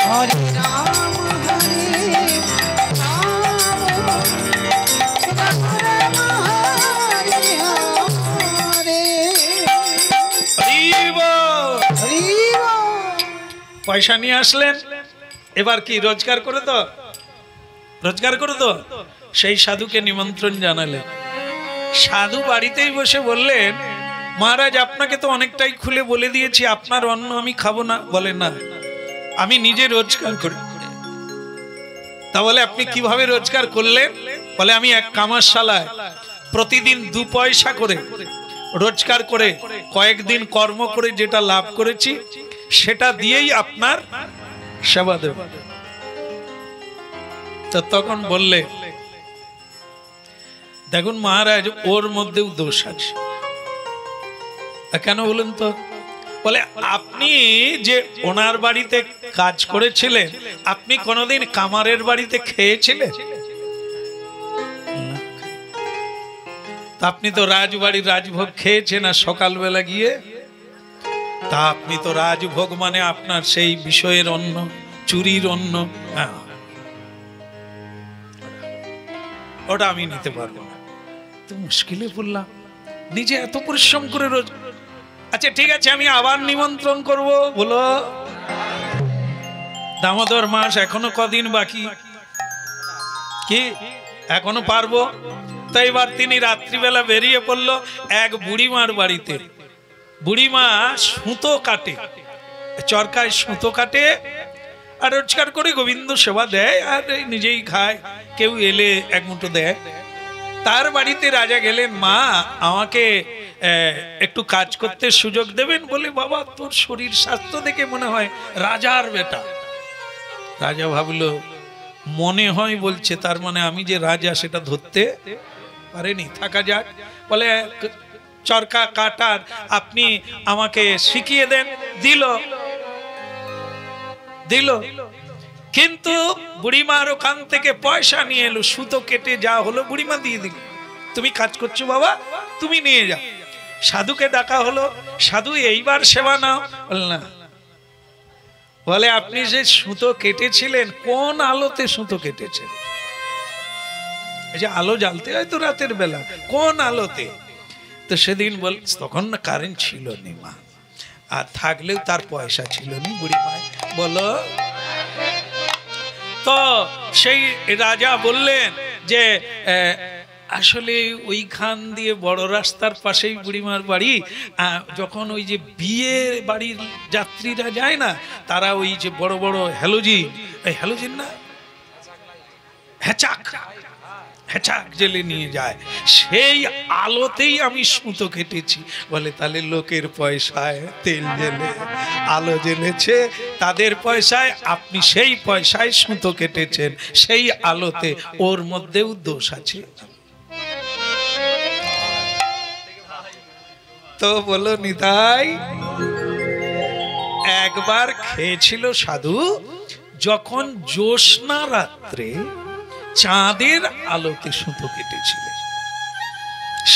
हरे राम পয়সা নিয়ে আসলেন। এবার কি রোজগার করে তো, সেই সাধুকে নিমন্ত্রণ জানালেন। সাধু বাড়িতেই বসে বললেন, মহারাজ আপনাকে তো অনেকটাই খুলে বলে দিয়েছি, আপনার অন্ন আমি খাবো না। বলে না, আমি নিজে রোজগার করি। তা বলে আপনি কিভাবে রোজগার করলেন? বলে আমি এক কামারশালায় প্রতিদিন 2 পয়সা করে রোজগার করে কয়েকদিন কর্ম করে যেটা লাভ করেছি সেটা দিয়েই আপনার সেবা দেব। তো তখন বললে, দেখুন মহারাজ, ওর মধ্যেও দোষ আছে। কেন বলুন তো? বলে আপনি যে ওনার বাড়িতে কাজ করেছিলেন, আপনি কোনোদিন কামারের বাড়িতে খেয়েছিলেন? তা আপনি তো রাজবাড়ির রাজভোগ খেয়েছেন না সকালবেলা গিয়ে, তা আপনি তো রাজভোগ মানে আপনার সেই বিষয়ের অন্ন, চুরির অন্ন, হ্যাঁ ওটা আমি নিতে পারবো না। তো মুশকিলে পড়লাম, নিজে এত পরিশ্রম করে রোজ। আচ্ছা ঠিক আছে, আমি আবার নিমন্ত্রণ করব। বলো দামোদর মাস এখনো কদিন বাকি, কি এখনো পারবো? তো এবার তিনি রাত্রিবেলা বেরিয়ে পড়লো এক বুড়িমার বাড়িতে। বুড়িমা সুতো কাটে, চরকায় সুতো কাটে, আর রোজগার করে গোবিন্দ সেবা দেয়, আর নিজেই খায়, কেউ এলে এক মুঠো দেয়। তার বাড়িতে রাজা গেলেন, মা আমাকে একটু কাজ করতে সুযোগ দেবেন? বলে, বাবা তোর শরীর স্বাস্থ্য দেখে মনে হয় রাজার বেটা। রাজা ভাবলো মনে হয় বলছে, তার মানে আমি যে রাজা সেটা ধরতে পারেনি, থাকা যাক। বলে চরকা কাটার আপনি আমাকে শিখিয়ে দেন। দিল কিন্তু বুড়িমার ওখান থেকে পয়সা নিয়ে এলো, সুতো কেটে যা হলো বুড়িমা দিয়ে দিল। তুমি কাজ করছো বাবা, তুমি নিয়ে যাও। সাধুকে ডাকা হলো, সাধু এইবার সেবা নাও। বলে না। বলে আপনি যে সুতো কেটেছিলেন কোন আলোতে সুতো কেটেছেন? এই যে আলো জ্বালতে হয় তো রাতের বেলা, কোন আলোতে? তো সেদিন বল, তখন না কারেন্ট ছিল নি মা, আর থাকলেও তার পয়সা ছিল নি বুড়িমায়। বলো তো সেই রাজা বললেন যে আসলে ওইখান দিয়ে বড় রাস্তার পাশেই বুড়িমার বাড়ি। যখন ওই যে বিয়ে বাড়ির যাত্রীরা যায় না, তারা ওই যে বড় বড় হ্যালোজিন না, হ্যাচাক জেলে নিয়ে যায়, সেই আলোতেই আমি সুতো কেটেছি। বলে তাহলে লোকের পয়সায় তেল জেলে আলো জ্বেলেছে, তাদের পয়সায় আপনি সেই পয়সায় সুতো কেটেছেন, সেই আলোতে, ওর মধ্যেও দোষ আছে। তো বলো নিতাই, একবার খেয়েছিল সাধু যখন জ্যোৎস্না রাত্রে চাঁদের আলোতে সুতো কেটেছিলেন।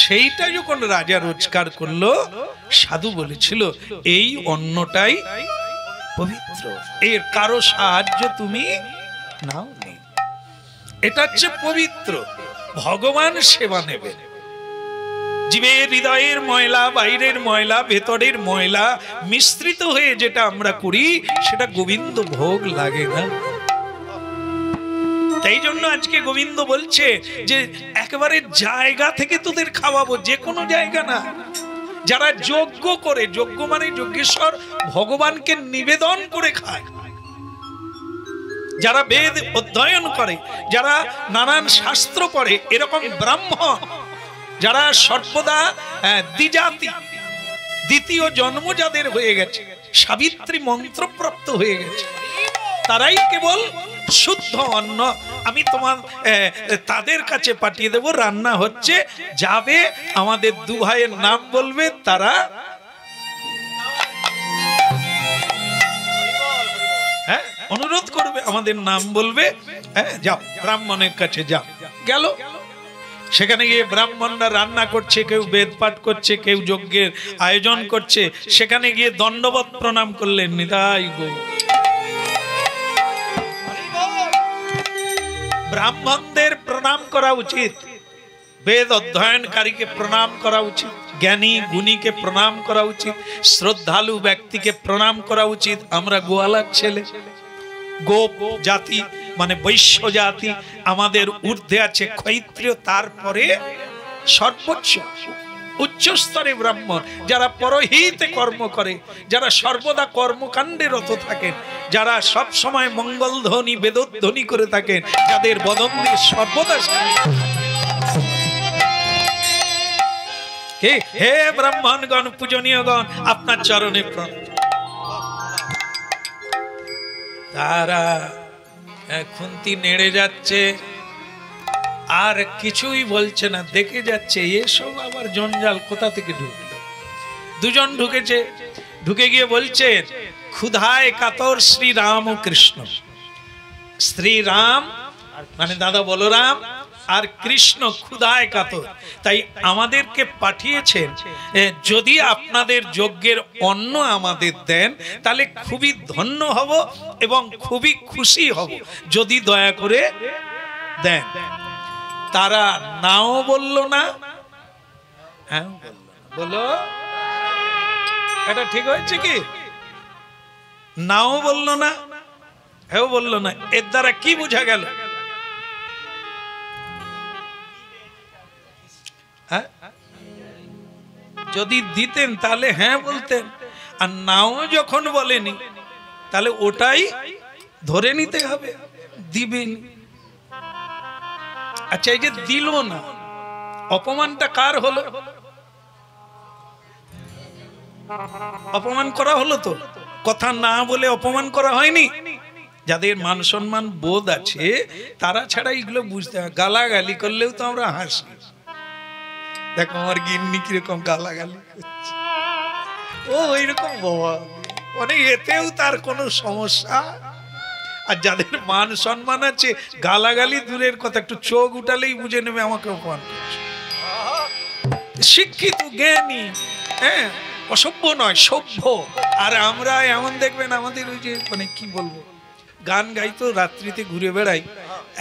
সেইটা যখন রাজা রোজগার করলো, সাধু বলেছিল এই অন্নটাই পবিত্র, এর কারো সাহায্য তুমি নাও নি, এটা হচ্ছে পবিত্র, ভগবান সেবা নেবে। জীবের হৃদয়ের ময়লা, বাইরের ময়লা, ভেতরের ময়লা মিশ্রিত হয়ে যেটা আমরা করি, সেটা গোবিন্দ ভোগ লাগে না। তাই জন্য আজকে গোবিন্দ বলছে যে একেবারে জায়গা থেকে তোদের খাওয়াবো, যে কোনো জায়গা না। যারা যজ্ঞ করে, যজ্ঞ মানে যজ্ঞেশ্বর ভগবানকে নিবেদন করে খায়, যারা বেদ অধ্যয়ন করে, যারা নানান শাস্ত্র পড়ে, এরকম ব্রাহ্মণ যারা সর্বদা দ্বিজাতি, দ্বিতীয় জন্ম যাদের হয়ে গেছে, সাবিত্রী মন্ত্রপ্রাপ্ত হয়ে গেছে, তারাই কেবল শুদ্ধ অন্ন আমি তোমার তাদের কাছে পাঠিয়ে দেব। রান্না হচ্ছে, যাবে, আমাদের দু ভাইয়ের নাম বলবে, তারা অনুরোধ করবে, আমাদের নাম বলবে, যাও ব্রাহ্মণের কাছে যাও। গেল, সেখানে গিয়ে ব্রাহ্মণরা রান্না করছে, কেউ বেদ পাঠ করছে, কেউ যজ্ঞের আয়োজন করছে। সেখানে গিয়ে দণ্ডবত প্রণাম করলেন, নিতাই গো। ব্রাহ্মণদের প্রণাম করা উচিত, বেদ অধ্যয়নকারীকে প্রণাম করা উচিত, জ্ঞানী গুণীকে প্রণাম করা উচিত, শ্রদ্ধালু ব্যক্তিকে প্রণাম করা উচিত। আমরা গোয়ালার ছেলে, গোপ জাতি মানে বৈশ্য জাতি, আমাদের ঊর্ধ্বে আছে ক্ষত্রিয়, তারপরে সর্বোচ্চ উচ্চ স্তরে ব্রাহ্মণ, যারা পরহিতে কর্ম করে, যারা সর্বদা কর্মকাণ্ডে রত থাকেন, যারা সব সময় মঙ্গল ধ্বনি বেদধ্বনি করে থাকেন, যাদের বদন দিয়ে সর্বদা হে ব্রাহ্মণগণ, পূজনীয়গণ, আপনার চরণে প্রণাম। তারা খুন্তি নেড়ে যাচ্ছে, আর কিছুই বলছে না, দেখে যাচ্ছে এসব আবার জঞ্জাল কোথা থেকে ঢুকলো। দুজন ঢুকেছে, ঢুকে গিয়ে বলছে ক্ষুধায় কাতর শ্রীরাম ও কৃষ্ণ। শ্রীরাম মানে দাদা বলরাম, আর কৃষ্ণ ক্ষুধায় কাতর, তাই আমাদেরকে পাঠিয়েছেন। যদি আপনাদের যজ্ঞের অন্ন আমাদের দেন তাহলে খুবই ধন্য হব এবং খুবই খুশি হব, যদি দয়া করে দেন। তারা নাও বলল না, হ্যাঁ বলো, এটা ঠিক হয়েছে কি? নাও বলল না, হ্যাঁ বলল না। এর দ্বারা কি বোঝা গেল? হ্যাঁ, যদি দিতেন তাহলে হ্যাঁ বলতেন, আর নাও যখন বলেনি তাহলে ওটাই ধরে নিতে হবে, দিবেন। আচ্ছা, এই যে দিল না, অপমানটা কার হলো? অপমান করা হলো তো, কথা না বলে অপমান করা হয়নি। যাদের মান সম্মান বোধ আছে তারা ছাড়া এগুলো বুঝতে হয়। গালাগালি করলেও তো আমরা হাসি। দেখো আমার গিন্নি কিরকম গালাগালি করছে, ও এইরকম বাবা, মানে এতেও তার কোনো সমস্যা। আর যাদের মান সম্মান আছে, গালাগালি দূরের কথা, একটু চোখ উঠালেই বুঝে নেবে আমাকে অপমান করছে। শিক্ষিত জ্ঞানী, হ্যাঁ, অসভ্য নয়, সভ্য। আর আমরা এমন দেখবেন আমাদের ওই যে মানে কি বলবো, গান গাই তো রাত্রিতে ঘুরে বেড়াই,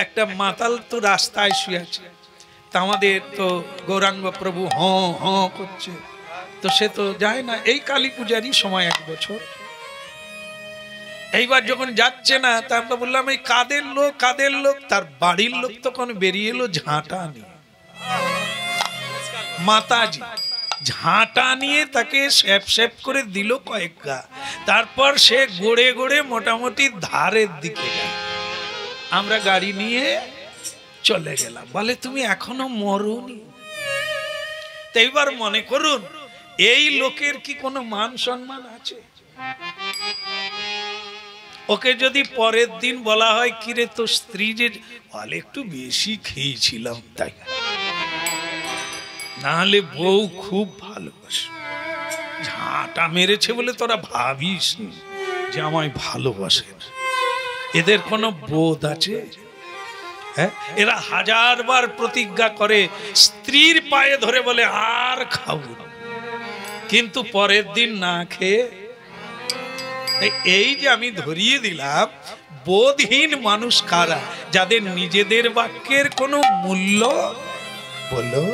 একটা মাতাল তো রাস্তায় শুয়ে আছে, তা আমাদের তো গৌরাঙ্গ প্রভু হ হ করছে, তো সে তো যায় না। এই কালী পূজারই সময় 1 বছর, এইবার যখন যাচ্ছে না, তা আমরা বললাম এই কাদের লোক, কাদের লোক? তার বাড়ির লোক তখন বেরিয়ে এলো ঝাঁটা নিয়ে, মাতাজি ঝাঁটা নিয়ে তাকে স্যাপ স্যাপ করে দিল কয়েক গা। তারপর সে গড়ে গড়ে মোটামুটি ধারের দিকে গেল। আমরা গাড়ি নিয়ে চলে গেলাম। বলে তুমি এখনো মরোনি? তো এইবার মনে করুন, এই লোকের কি কোনো মান সম্মান আছে? ওকে যদি পরের দিন বলা হয় কিরে তো স্ত্রী যে বলে একটু বেশি খেয়েছিলাম তাই, নাহলে বউ খুব ভালোবাসে, ঝাঁটা মেরেছে বলে তোরা ভাবিস যে আমায় ভালোবাসে না। এদের কোনো বোধ আছে? হ্যাঁ, এরা 1000 বার প্রতিজ্ঞা করে, স্ত্রীর পায়ে ধরে বলে আর খাবো না, কিন্তু পরের দিন না খেয়ে। এই যে আমি ধরিয়ে দিলাম, বোধহীন মানুষ কারা? যাদের নিজেদের বাক্যের কোনো মূল্য, বলো।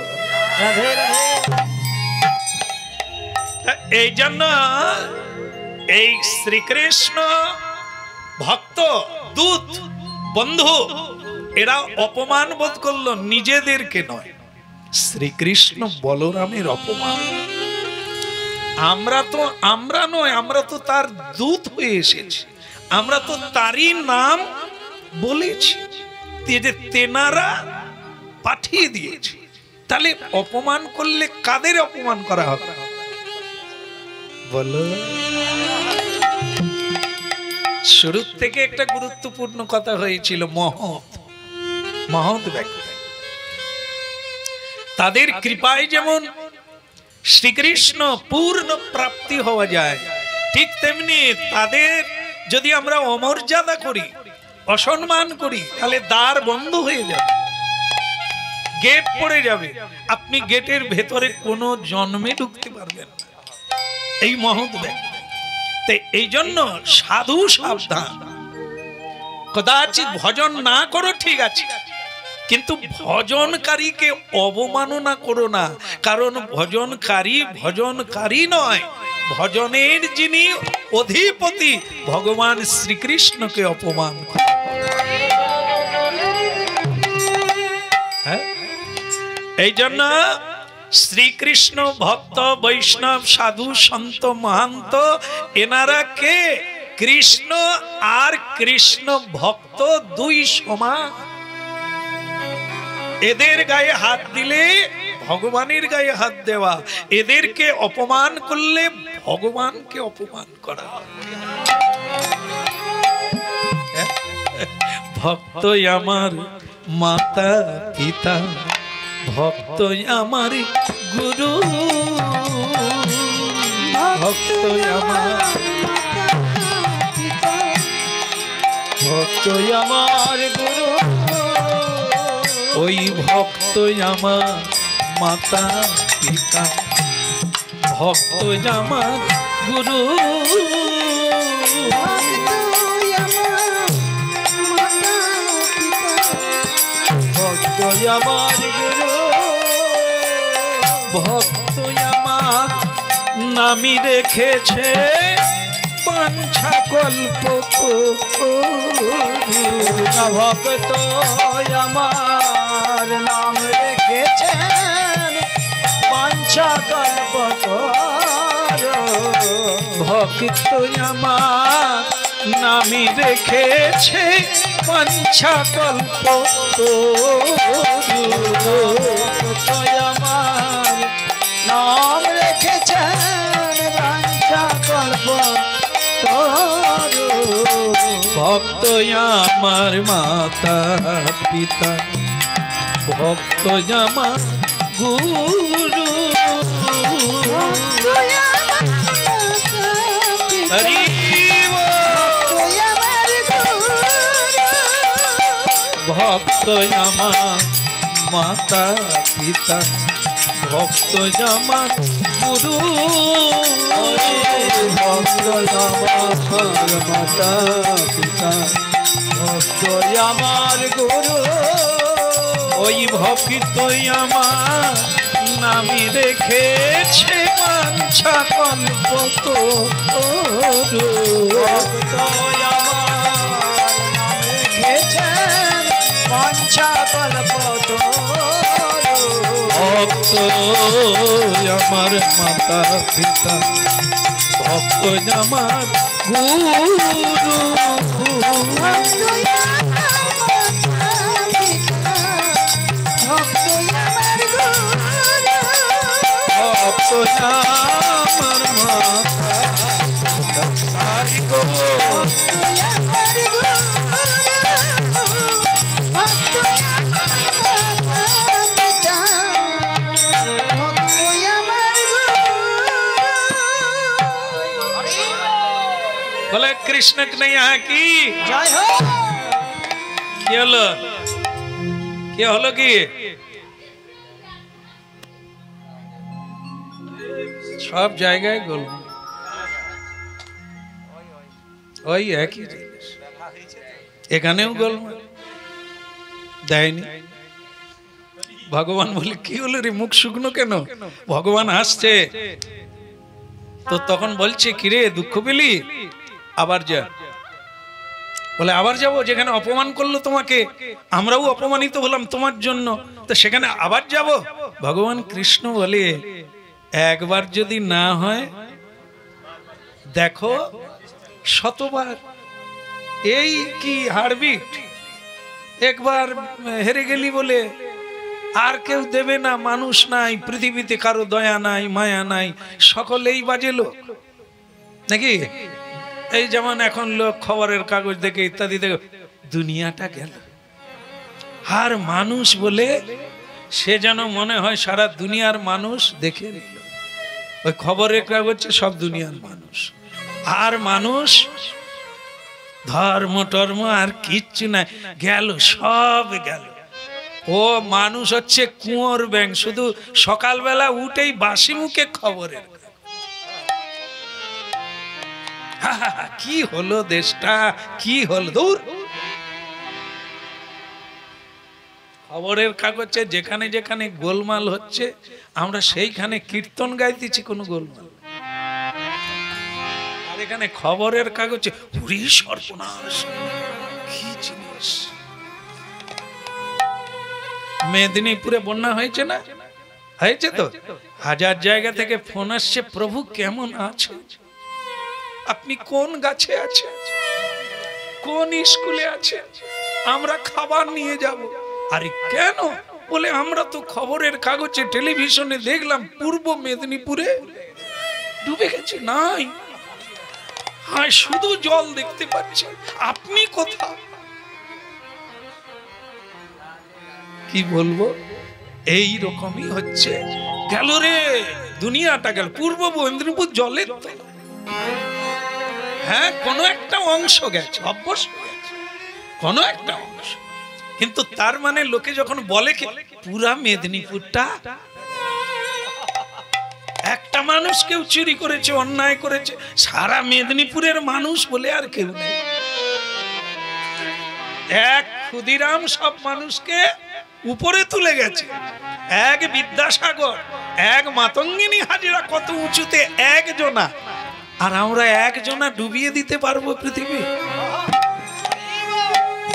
এই জন্য এই শ্রীকৃষ্ণ ভক্ত, দূত, বন্ধু, এরা অপমান বোধ করলো, নিজেদেরকে নয়, শ্রীকৃষ্ণ বলরামের অপমান। আমরা নয়, আমরা তো তার দূত হয়ে এসেছি, আমরা তো তারই নাম বলেছি, তেনারা পাঠিয়ে দিয়েছে। তাহলে অপমান করলে কাদের অপমান করা হবে বলো? শুরু থেকে একটা গুরুত্বপূর্ণ কথা হয়েছিল, মহৎ ব্যক্তি, তাদের কৃপায় যেমন শ্রীকৃষ্ণ পূর্ণ প্রাপ্তি হওয়া যায়, ঠিক তেমনি তাদের যদি আমরা অমর্যাদা করি, অসম্মান করি, তাহলে দ্বার বন্ধ হয়ে যাবে, গেট পড়ে যাবে, আপনি গেটের ভেতরে কোনো জন্মে ঢুকতে পারবেন না। এই মহৎ ব্যক্তি, তাই এই জন্য সাধু সাবধান। কদাচিৎ ভজন না করো ঠিক আছে, কিন্তু ভজনকারীকে অবমাননা করো না, কারণ ভজনকারী নয়, ভজনের যিনি অধিপতি ভগবান শ্রীকৃষ্ণকে অপমান করে। এই জন্য শ্রীকৃষ্ণ ভক্ত, বৈষ্ণব, সাধু, সন্ত, মহান্ত, এনারা কে? কৃষ্ণ আর কৃষ্ণ ভক্ত দুই সমান। এদের গায়ে হাত দিলে ভগবানের গায়ে হাত দেওয়া, এদেরকে অপমান করলে ভগবানকে অপমান করা। ভক্ত আমার মাতা পিতা, ভক্ত আমার গুরু, ভক্ত আমার ভক্ত আমার গুরু, ওই ভক্ত আমার মাতা পিতা, ভক্ত আমার গুরু। ভক্ত আমার গুরু, ভক্ত আমার নামি রেখেছে বাঞ্ছা কল্প ভক্ত আমার নাম রেখেছেন বাঞ্ছা কল্পতর। ভক্ত আমার নামি রেখেছে বাঞ্ছা কল্প ভক্ত আমার নাম রেখেছেন বাঞ্ছা কল্পতর। ভক্ত আমার মাতা পিতা, ভক্ত আমার গুরু। হরি ভক্ত আমার মাতা পিতা, ভক্ত আমার গুরু। ভক্ত আমার মাতা পিতা, ভক্ত আমার গুরু। ওই ভক্ত আমার নামি রেখেছে বাঞ্ছা কল্প ভক্ত আমার নাম রেখেছেন বাঞ্ছা কল্পতর। ভক্ত আমার মাতা পিতা, ভক্ত আমার গুরু। ভক্ত আমার মাতা হরি গো। বলে কৃষ্ণ কন্হैया কি জয় হোক। কি হলো, কি হলো কি? সব জায়গায় গোলমাল, ওই একই জিনিস, এখানেও গোলমাল দেয়নি। ভগবান বলে কি হলো রে, মুখ শুকনো কেন? ভগবান হাসছে। তো তখন বলছে কিরে দুঃখ পেলি, আবার যা। বলে আবার যাবো? যেখানে অপমান করলো তোমাকে, আমরাও অপমানিত হলাম তোমার জন্য, তো সেখানে আবার যাব? ভগবান কৃষ্ণ বলে একবার যদি না হয় দেখো শতবার। এই কি হারবিট, একবার হেরে গেলি বলে আর কেউ দেবে না, মানুষ নাই পৃথিবীতে, কারো দয়া নাই মায়া নাই, সকলেই বাজে লোক নাকি? এই যেমন এখন লোক খবরের কাগজ দেখে ইত্যাদি দেখে দুনিয়াটা গেল, আর মানুষ বলে সে যেন মনে হয় সারা দুনিয়ার মানুষ দেখে নিল। ওই খবরের কাগজে সব দুনিয়ার মানুষ, আর মানুষ ধর্ম টর্ম আর কিচ্ছু নাই, গেল সব গেল। ও মানুষ হচ্ছে কুয়োর ব্যাঙ, শুধু সকালবেলা উঠেই বাসি মুখে খবরের কি হলো দেশটা, কি হলো। দূর খবরের কাগজে যেখানে যেখানে গোলমাল হচ্ছে আমরা সেইখানে কীর্তন গাইতেছি, কোনো গোলমাল। আর এখানে খবরের কাগজে পুরি সর্বনাশ, কি জিনিস। মেদিনীপুরে বন্যা হয়েছে না, হয়েছে তো, হাজার জায়গা থেকে ফোন আসছে, প্রভু কেমন আছে, আপনি কোন গাছে আছে, কোন স্কুলে আছে, আমরা খাবার নিয়ে যাব। আরে কেন? বলে আমরা তো খবরের কাগজে টেলিভিশনে দেখলাম পূর্ব মেদিনীপুরে ডুবে গেছে। নাই, হ্যাঁ শুধু জল দেখতে পাচ্ছি, আপনি কোথায়? কি বলবো, এই রকমই হচ্ছে। গেল রে দুনিয়াটা, গেল পূর্ব মেদিনীপুর জলের তলায়। হ্যাঁ কোনো একটা অংশ গেছে, অবশ্যই গেছে কোনো একটা অংশ, কিন্তু তার মানে লোকে যখন বলে কি পুরা মেদিনীপুরটা, একটা মানুষ কেউ চুরি করেছে, অন্যায় করেছে, সারা মেদিনীপুরের মানুষ বলে আর কেউ নেই। এক ক্ষুদিরাম সব মানুষকে উপরে তুলে গেছে, এক বিদ্যাসাগর, এক মাতঙ্গিনী হাজরা কত উঁচুতে একজনা, আর আমরা একজনা ডুবিয়ে দিতে পারবো পৃথিবী?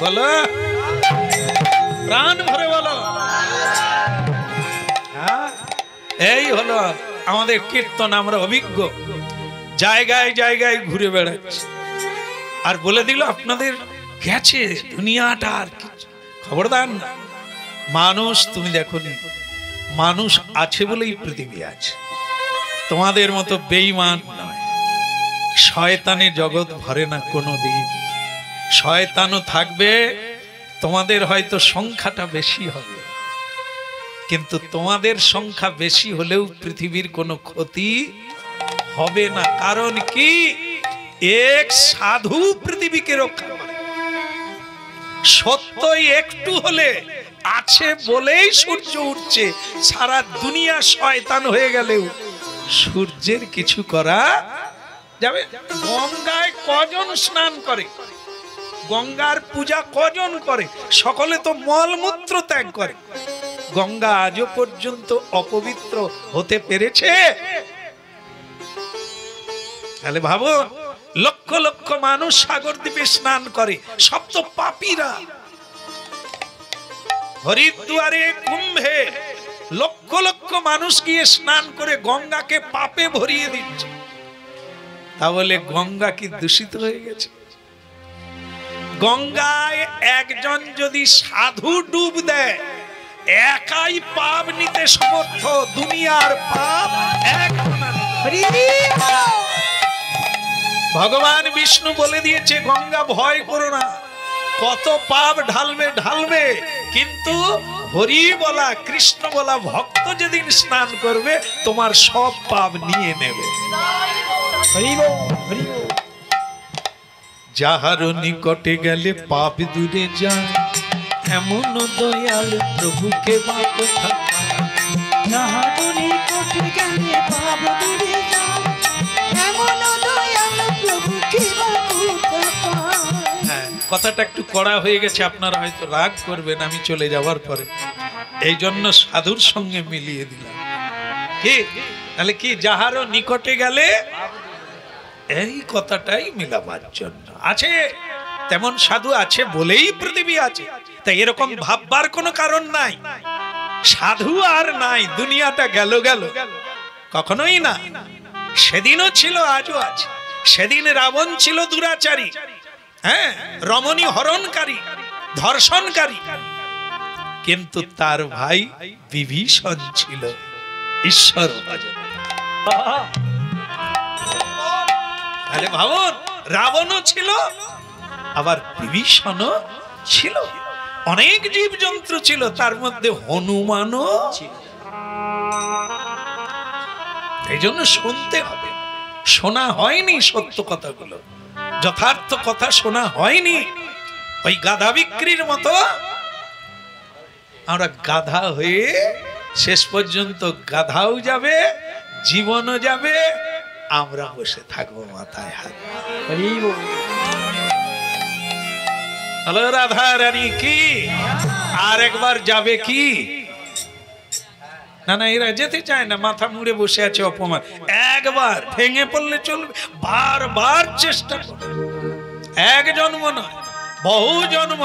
বলো, প্রাণ ভরে বলো। এই হলো আমাদের কীর্তন। আমরা অভিজ্ঞ, জায়গায় জায়গায় ঘুরে বেড়াচ্ছি, আর বলে দিল আপনাদের গেছে দুনিয়াটা, আর কিছু খবরদার না। মানুষ তুমি দেখোনি, মানুষ আছে বলেই পৃথিবী আছে, তোমাদের মতো বেঈমান নয়। শয়তানে জগৎ ভরে না কোনো দিন, শয়তানও থাকবে, তোমাদের হয়তো সংখ্যাটা বেশি হবে, কিন্তু তোমাদের সংখ্যা বেশি হলেও পৃথিবীর কোনো ক্ষতি হবে না। কারণ কি, এক সাধু পৃথিবীকে রক্ষা করে। সত্যই একটু হলে আছে বলেই সূর্য উঠছে, সারা দুনিয়া শয়তান হয়ে গেলেও সূর্যের কিছু করা যাবে। গঙ্গায় কজন স্নান করে, গঙ্গার পূজা কজন করে? সকলে তো মলমূত্র ত্যাগ করে। গঙ্গা আজও পর্যন্ত অপবিত্র হতে পেরেছে? তাহলে ভাবো, লক্ষ লক্ষ মানুষ সাগর দ্বীপে স্নান করে, সব তো পাপীরা। হরিদ্বারে, কুম্ভে লক্ষ লক্ষ মানুষ গিয়ে স্নান করে গঙ্গাকে পাপে ভরিয়ে দিচ্ছে। তাহলে গঙ্গা কি দূষিত হয়ে গেছে? গঙ্গায় একজন যদি সাধু ডুব দেয়, একাই পাপ নিতে সমর্থ, দুনিয়ার পাপ এক। ভগবান বিষ্ণু বলে দিয়েছে, গঙ্গা ভয় করো না, কত পাপ ঢালবে ঢালবে, কিন্তু হরি বলা, কৃষ্ণ বলা ভক্ত যেদিন স্নান করবে, তোমার সব পাপ নিয়ে নেবে। যাহার নিকটে গেলে পাপ দূরে যায়, এমন দয়াল প্রভুকে বা কোথা। যাহার নিকটে গেলে পাপ দূরে যায়, এমন দয়াল প্রভুকে বা কোথা। হ্যাঁ, কথাটা একটু কড়া হয়ে গেছে, আপনারা হয়তো রাগ করবেন আমি চলে যাওয়ার পরে, এই জন্য সাধুর সঙ্গে মিলিয়ে দিলাম। কি তাহলে কি, যাহারও নিকটে গেলে, এই কথাটাই মিলাবার জন্য আছে। তেমন সাধু আছে বলেই পৃথিবী আছে, তাই এরকম ভাববার কোনো কারণ নাই। সাধু আর নাই, দুনিয়াটা গেল গেল, কখনোই না। সেদিনও ছিল, আজও আছে। সেদিন রাবণ ছিল দুরাচারী, হ্যাঁ, রমণী হরণকারী, ধর্ষণকারী, কিন্তু তার ভাই বিভীষণ ছিল ঈশ্বর ভজন। তাহলে ভাবুন, রাবণও ছিল, আবার বিভীষণও ছিল। অনেক জীবজন্তু ছিল, তার মধ্যে হনুমানও ছিল। এই জন্য শুনতে হবে, শোনা হয়নি সত্য কথাগুলো, যথার্থ কথা শোনা হয়নি। ওই গাধা বিক্রির মতো আমরা গাধা হয়ে শেষ পর্যন্ত গাধাও যাবে, জীবনও যাবে, আমরা বসে থাকবো মাথায় হাত। হ্যালো রাধা রানী কি আর একবার যাবে কি? না না, এরা যেতে চায় না, মাথা মুড়ে বসে আছে, অপমান। একবার ভেঙে পড়লে চলবে, বারবার চেষ্টা করবে। এক জন্ম নয়, বহু জন্ম।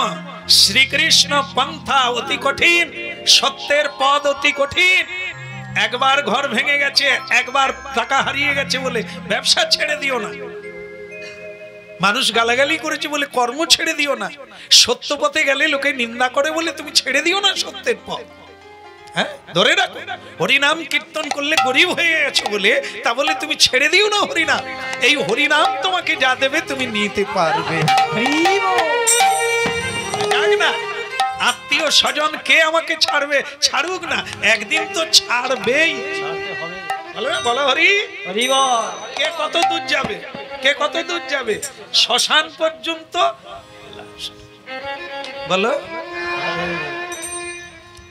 শ্রীকৃষ্ণ পন্থা অতি কঠিন, সত্যের পদ অতি কঠিন। একবার ঘর ভেঙে গেছে, একবার টাকা হারিয়ে গেছে বলে ব্যবসা ছেড়ে দিও না। মানুষ গালাগালি করেছে বলে কর্ম ছেড়ে দিও না। সত্য পথে গেলে লোকে নিন্দা করে বলে তুমি ছেড়ে দিও না সত্যের পথ। হ্যাঁ, ধরে রাখো। হরিনাম কীর্তন করলে গরিব হয়ে গেছো বলে তা বলে তুমি ছেড়ে দিও না হরিনাম। এই হরিনাম তোমাকে যা দেবে তুমি নিতে পারবে। না, আত্মীয় স্বজন কে আমাকে ছাড়বে? ছাড়ুক না, একদিন তো ছাড়বেই। বলো হরি, কে কত দূর যাবে? কে কত দূর যাবে? শ্মশান পর্যন্ত। বলো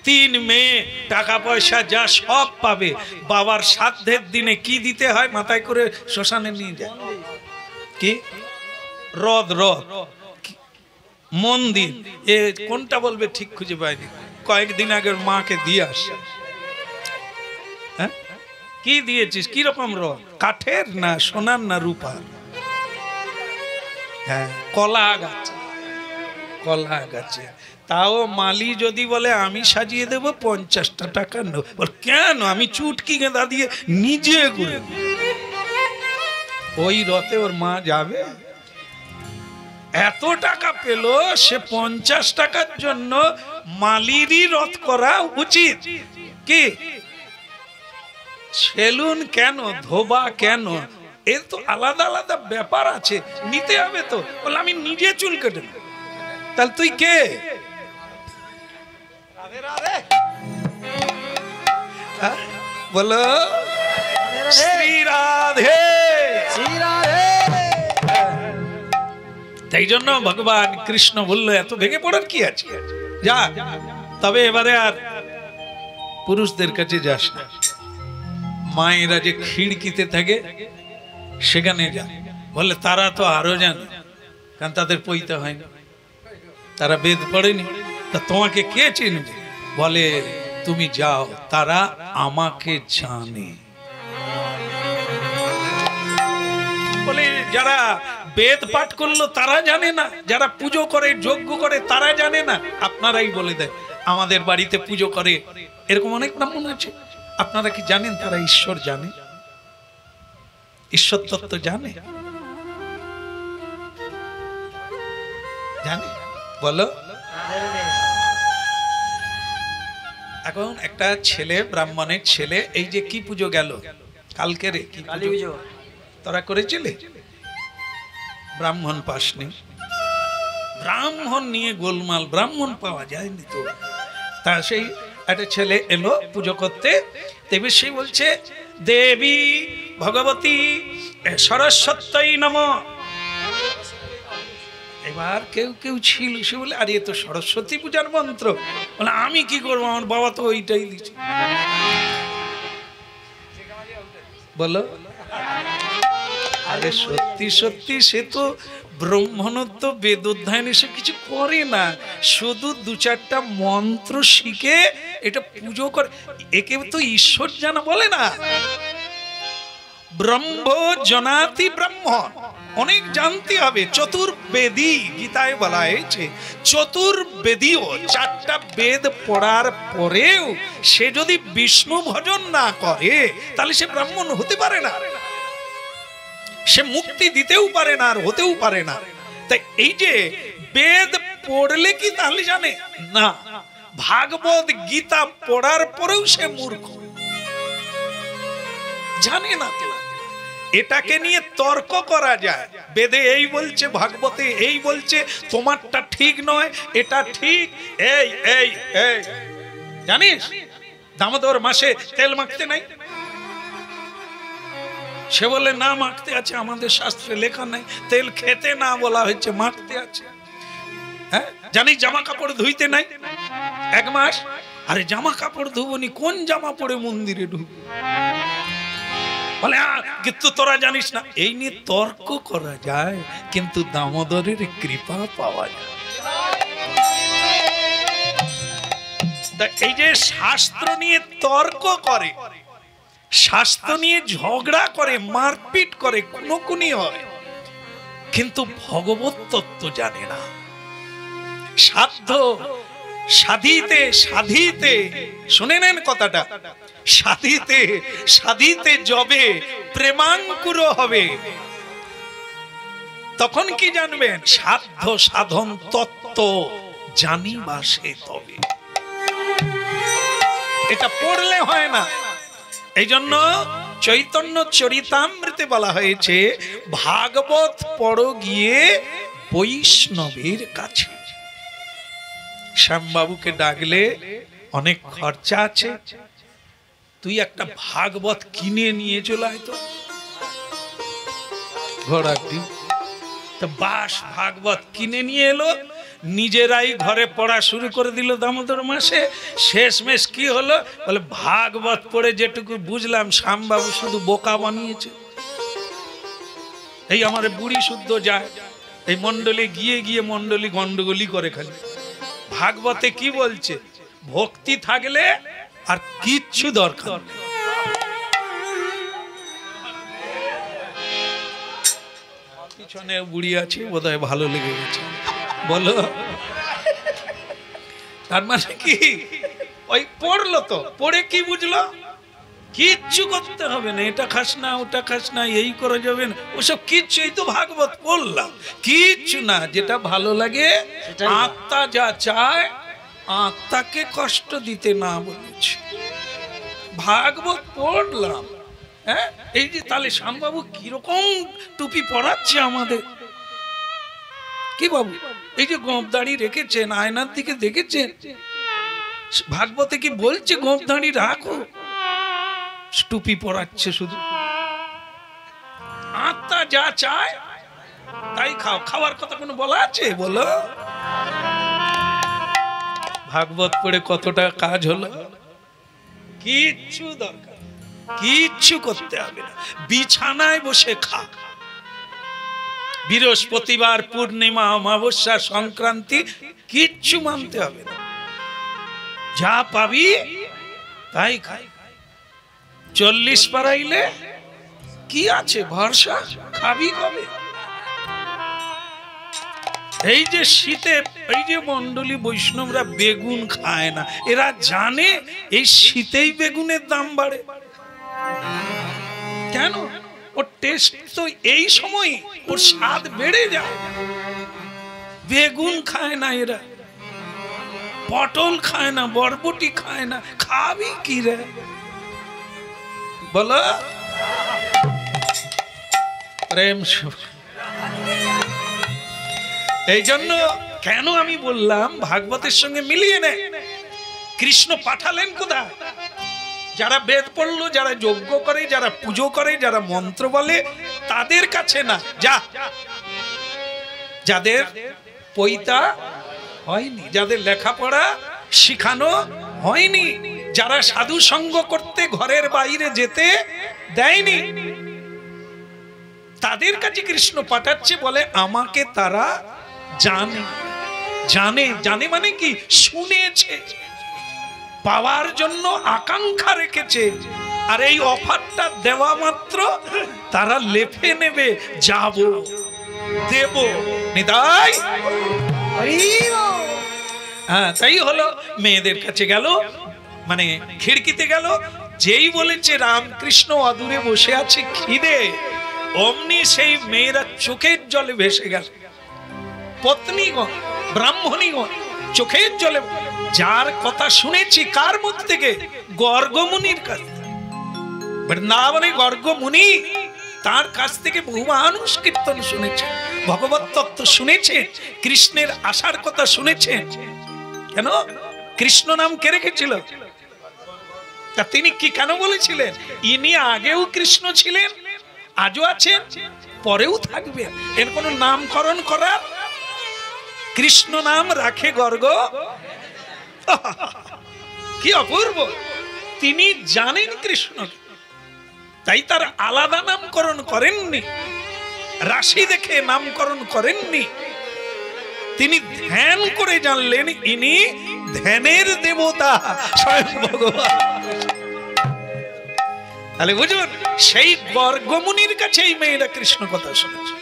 তিন মেয়ে, টাকা পয়সা যা সব পাবে। বাবার শ্রাদ্ধের দিনে কি দিতে হয়? মাথায় করে শ্মশানে নিয়ে যায়। কি? রথ, রথ, মন্দির, এ কোনটা বলবে ঠিক খুঁজে পায়নি। কয়েকদিন আগে মাকে দিয়ে আসে। হ্যাঁ, কি দিয়েছিস? কি রকম রথ? কাঠের না সোনার না রূপার? হ্যাঁ, কলা গাছে, কলা গাছে। তাও মালি যদি বলে আমি সাজিয়ে দেবো 50টা টাকা নেব, বল কেন? আমি চুটকি গেঁদা দিয়ে নিজে ঘুরে। ওই রথে ওর মা যাবে? এত টাকা পেল, সে 50 টাকার জন্য মালিরই রথ করা উচিত। কি সেলুন কেন, ধোবা কেন, এর তো আলাদা আলাদা ব্যাপার আছে, নিতে হবে তো। বলে আমি নিজে চুল কেটে নেব। তাহলে তুই কে? বলো শ্রী রাধে। তাই জন্য ভগবান কৃষ্ণ বললো এত ভেঙে পড়ার কি আছে, যা। তবে এবারে আর পুরুষদের কাছে যাস না। মায়েরা যে খিড়কিতে থাকে সেখানে যা। বলে তারা তো আরো জানে, কারণ তাদের পইতে হয় না, তারা বেদ পড়েনি। তা তোমাকে কে চিনবে? বলে তুমি যাও, তারা আমাকে জানে। বলে যারা বেদ পাঠ করলো তারা জানে না, যারা পুজো করে যজ্ঞ করে তারা জানে না। আপনারাই বলে দেয় আমাদের বাড়িতে পুজো করে, এরকম অনেক ব্রাহ্মণ আছে। আপনারা কি জানেন তারা ঈশ্বর জানে? ঈশ্বর তত্ত্ব জানে? জানে? বলো। এখন একটা ছেলে, ব্রাহ্মণের ছেলে, এই যে কি পুজো গেল কালকে রে, কি পুজো তোরা করেছিলে? ব্রাহ্মণ পাসনি, ব্রাহ্মণ নিয়ে গোলমাল, ব্রাহ্মণ পাওয়া যায়নি তো। তা সেই একটা ছেলে এলো পুজো করতে, দেবী সেই বলছে দেবী ভগবতী সরস্বতী নমঃ। এবার কেউ কেউ ছিল, সে বলে আরে তো সরস্বতী পূজার মন্ত্র। বলে আমি কি করবো, আমার বাবা তো ওইটাই দিচ্ছে। বলো, আরে সত্যি সত্যি সে তো ব্রহ্মণত্ব বেদ অধ্যয়ন এসে কিছু করে না, শুধু 2-4টা মন্ত্র শিখে এটা পুজো করে। একে তো ঈশ্বর জানা বলে না। ব্রহ্ম জনাতি ব্রহ্ম, অনেক জানতে হবে। চতুর্বেদী, গীতায় বলা হয়েছে চতুর্বেদীও, 4টা বেদ পড়ার পরেও সে যদি বিষ্ণু ভজন না করে তাহলে সে ব্রাহ্মণ হতে পারে না, সে মুক্তি দিতেও পারে না আর হতেও পারে না। তাই এই যে বেদ পড়লে কি তাহলে জানে না, ভাগবত গীতা পড়ার পরেও সে মূর্খ, জানে না তো। এটাকে নিয়ে তর্ক করা যায়, বেদে এই বলছে, ভাগবতে এই বলছে, তোমারটা ঠিক নয়, এটা ঠিক। এই এই এই জানিস দামোদর মাসে তেল মাখতে নাই? সে বলে না মাখতে আছে, আমাদের শাস্ত্রে লেখা নাই। তেল খেতে না বলা হয়েছে, মাখতে আছে। হ্যাঁ জানিস জামা কাপড় ধুইতে নাই 1 মাস? আরে জামা কাপড় ধুবনি, কোন জামা পরে মন্দিরে ঢুকবো? বলে কিন্তু তোরা জানিস না। এই নিয়ে তর্ক করা যায়, কিন্তু দামোদরের কৃপা পাওয়া যায়। এই যে শাস্ত্র নিয়ে তর্ক করে, শাস্ত্র নিয়ে ঝগড়া করে, মারপিট করে, খুনোখুনি হয়, কিন্তু ভগবত তত্ত্ব জানে না। সাধ্য সাধিতে সাধিতে, শুনে নেন কথাটা, সাধিতে সাধিতে যবে প্রেমাঙ্কুর হবে, তখন কি জানবেন? সাধ্য সাধন তত্ত্ব জানিবা সে তবে। এটা পড়লে হয় না। এই জন্য চৈতন্য চরিতামৃতে বলা হয়েছে ভাগবত পড়ো গিয়ে বৈষ্ণবের কাছে। শ্যামবাবুকে ডাকলে অনেক খরচা আছে, তুই একটা ভাগবত কিনে নিয়ে চলে আয় তো। ঘোড়াটি তো বাস ভাগবত কিনে নিয়ে এলো, নিজেরাই ঘরে পড়া শুরু করে দিল দামোদর মাসে। শেষমেশ কি হলো, বলে ভাগবত পড়ে যেটুকু বুঝলাম শ্যামবাবু শুধু বোকা বানিয়েছে। এই আমার বুড়ি শুদ্ধ যায়, এই মন্ডলে গিয়ে গিয়ে মন্ডলী গন্ডগোলি করে খালি। ভাগবতে কি বলছে, ভক্তি থাকলে আর কিচ্ছু দরকার নেই। পিছনে বুড়ি আছে, বোধহয় ভালো লেগে গেছে। বলো, তার মানে কি, ওই পড়লো তো, পড়ে কি বুঝলো, কিচ্ছু করতে হবে না, এটা খাস না ওটা খাস না, এই করা যাবে না, ওসব কিচ্ছু, এই তো ভাগবত পড়লাম, কিচ্ছু না, যেটা ভালো লাগে, আত্মা যা চায় আত্মাকে কষ্ট দিতে না বলেছে। ভাগবত পড়লাম, হ্যাঁ, এই যে তাহলে শ্যামবাবু কিরকম টুপি পরাচ্ছে আমাদের, কি বাবু, এই যে গোঁফ দাড়ি রেখেছেন, আয়নার দিকে দেখেছেন, ভাগবতে কি বলছে গোঁফ দাড়ি রাখো, টুপি পরাচ্ছে শুধু। আত্মা যা চায় তাই খাও, খাওয়ার কথা কোনো বলা আছে, বলো। ভাগবত পড়ে কতটা কাজ হলো, কিচ্ছু দরকার, কিচ্ছু করতে হবে না, বিছানায় বসে খা। বৃহস্পতিবার, পূর্ণিমা, অমাবস্যা, সংক্রান্তি কিচ্ছু মানতে হবে না, যা পাবি তাই খাই। 40 পারাইলে কি আছে ভরসা, খাবি কবে। এই যে শীতে, এই যে মন্ডলী বৈষ্ণবরা বেগুন খায় না, এরা জানে এই শীতেই বেগুনের দাম বাড়ে কেন, ওর টেস্ট তো এই সময়, ওর স্বাদ বেড়ে যায়। বেগুন খায় না এরা, পটল খায় না, বরবটি খায় না, খাবি কি রে, বলো। প্রেম, এই জন্য কেন আমি বললাম ভাগবতের সঙ্গে মিলিয়ে নে। কৃষ্ণ পাঠালেন কোথায়, যারা বেদ পড়লো, যারা যজ্ঞ করে, যারা পুজো করে, যারা মন্ত্র বলে, তাদের কাছে না, যা, যাদের পৈতা হয়নি, যাদের লেখাপড়া শিখানো হয়নি, যারা সাধু সঙ্গ করতে ঘরের বাইরে যেতে দেয়নি, তাদের কাছে কৃষ্ণ পাঠাচ্ছে। বলে আমাকে তারা জানে, জানে, জানে মানে কি, শুনেছে, পাওয়ার জন্য আকাঙ্ক্ষা রেখেছে, আর এই অফারটা দেওয়া মাত্র তারা লেফে নেবে, যাব, দেব, নিতাই। হ্যাঁ, তাই হলো, মেয়েদের কাছে গেল, মানে খিড়কিতে গেল, যেই বলেছে রামকৃষ্ণ অদূরে বসে আছে খিদে, অমনি সেই মেয়েরা চোখের জলে ভেসে গেল। পত্নীগণ, ব্রাহ্মণীগণ চোখের জলে, যার কথা শুনেছি কার মুখ থেকে, গর্গমুনির কাছ থেকে। বৃন্দাবনে গর্গমুনি, তার কাছ থেকে বহু মানুষ কীর্তন শুনেছে, ভগবত তত্ত্ব শুনেছে, কৃষ্ণের আসার কথা শুনেছে। কেন, কৃষ্ণ নাম কে রেখেছিল, তা তিনি কি কেন বলেছিলেন, ইনি আগেও কৃষ্ণ ছিলেন, আজও আছেন, পরেও থাকবে, এর কোনো নামকরণ করার। কৃষ্ণ নাম রাখে গর্গ, কি অপূর্ব, তিনি জানেন কৃষ্ণ, তাই তার আলাদা নামকরণ করেননি, রাশি দেখে নামকরণ করেননি, তিনি ধ্যান করে জানলেন ইনি ধ্যানের দেবতা স্বয়ং ভগবান। তাহলে বুঝুন, সেই গর্গমুনির কাছে এই মেয়েরা কৃষ্ণ কথা শুনেছে।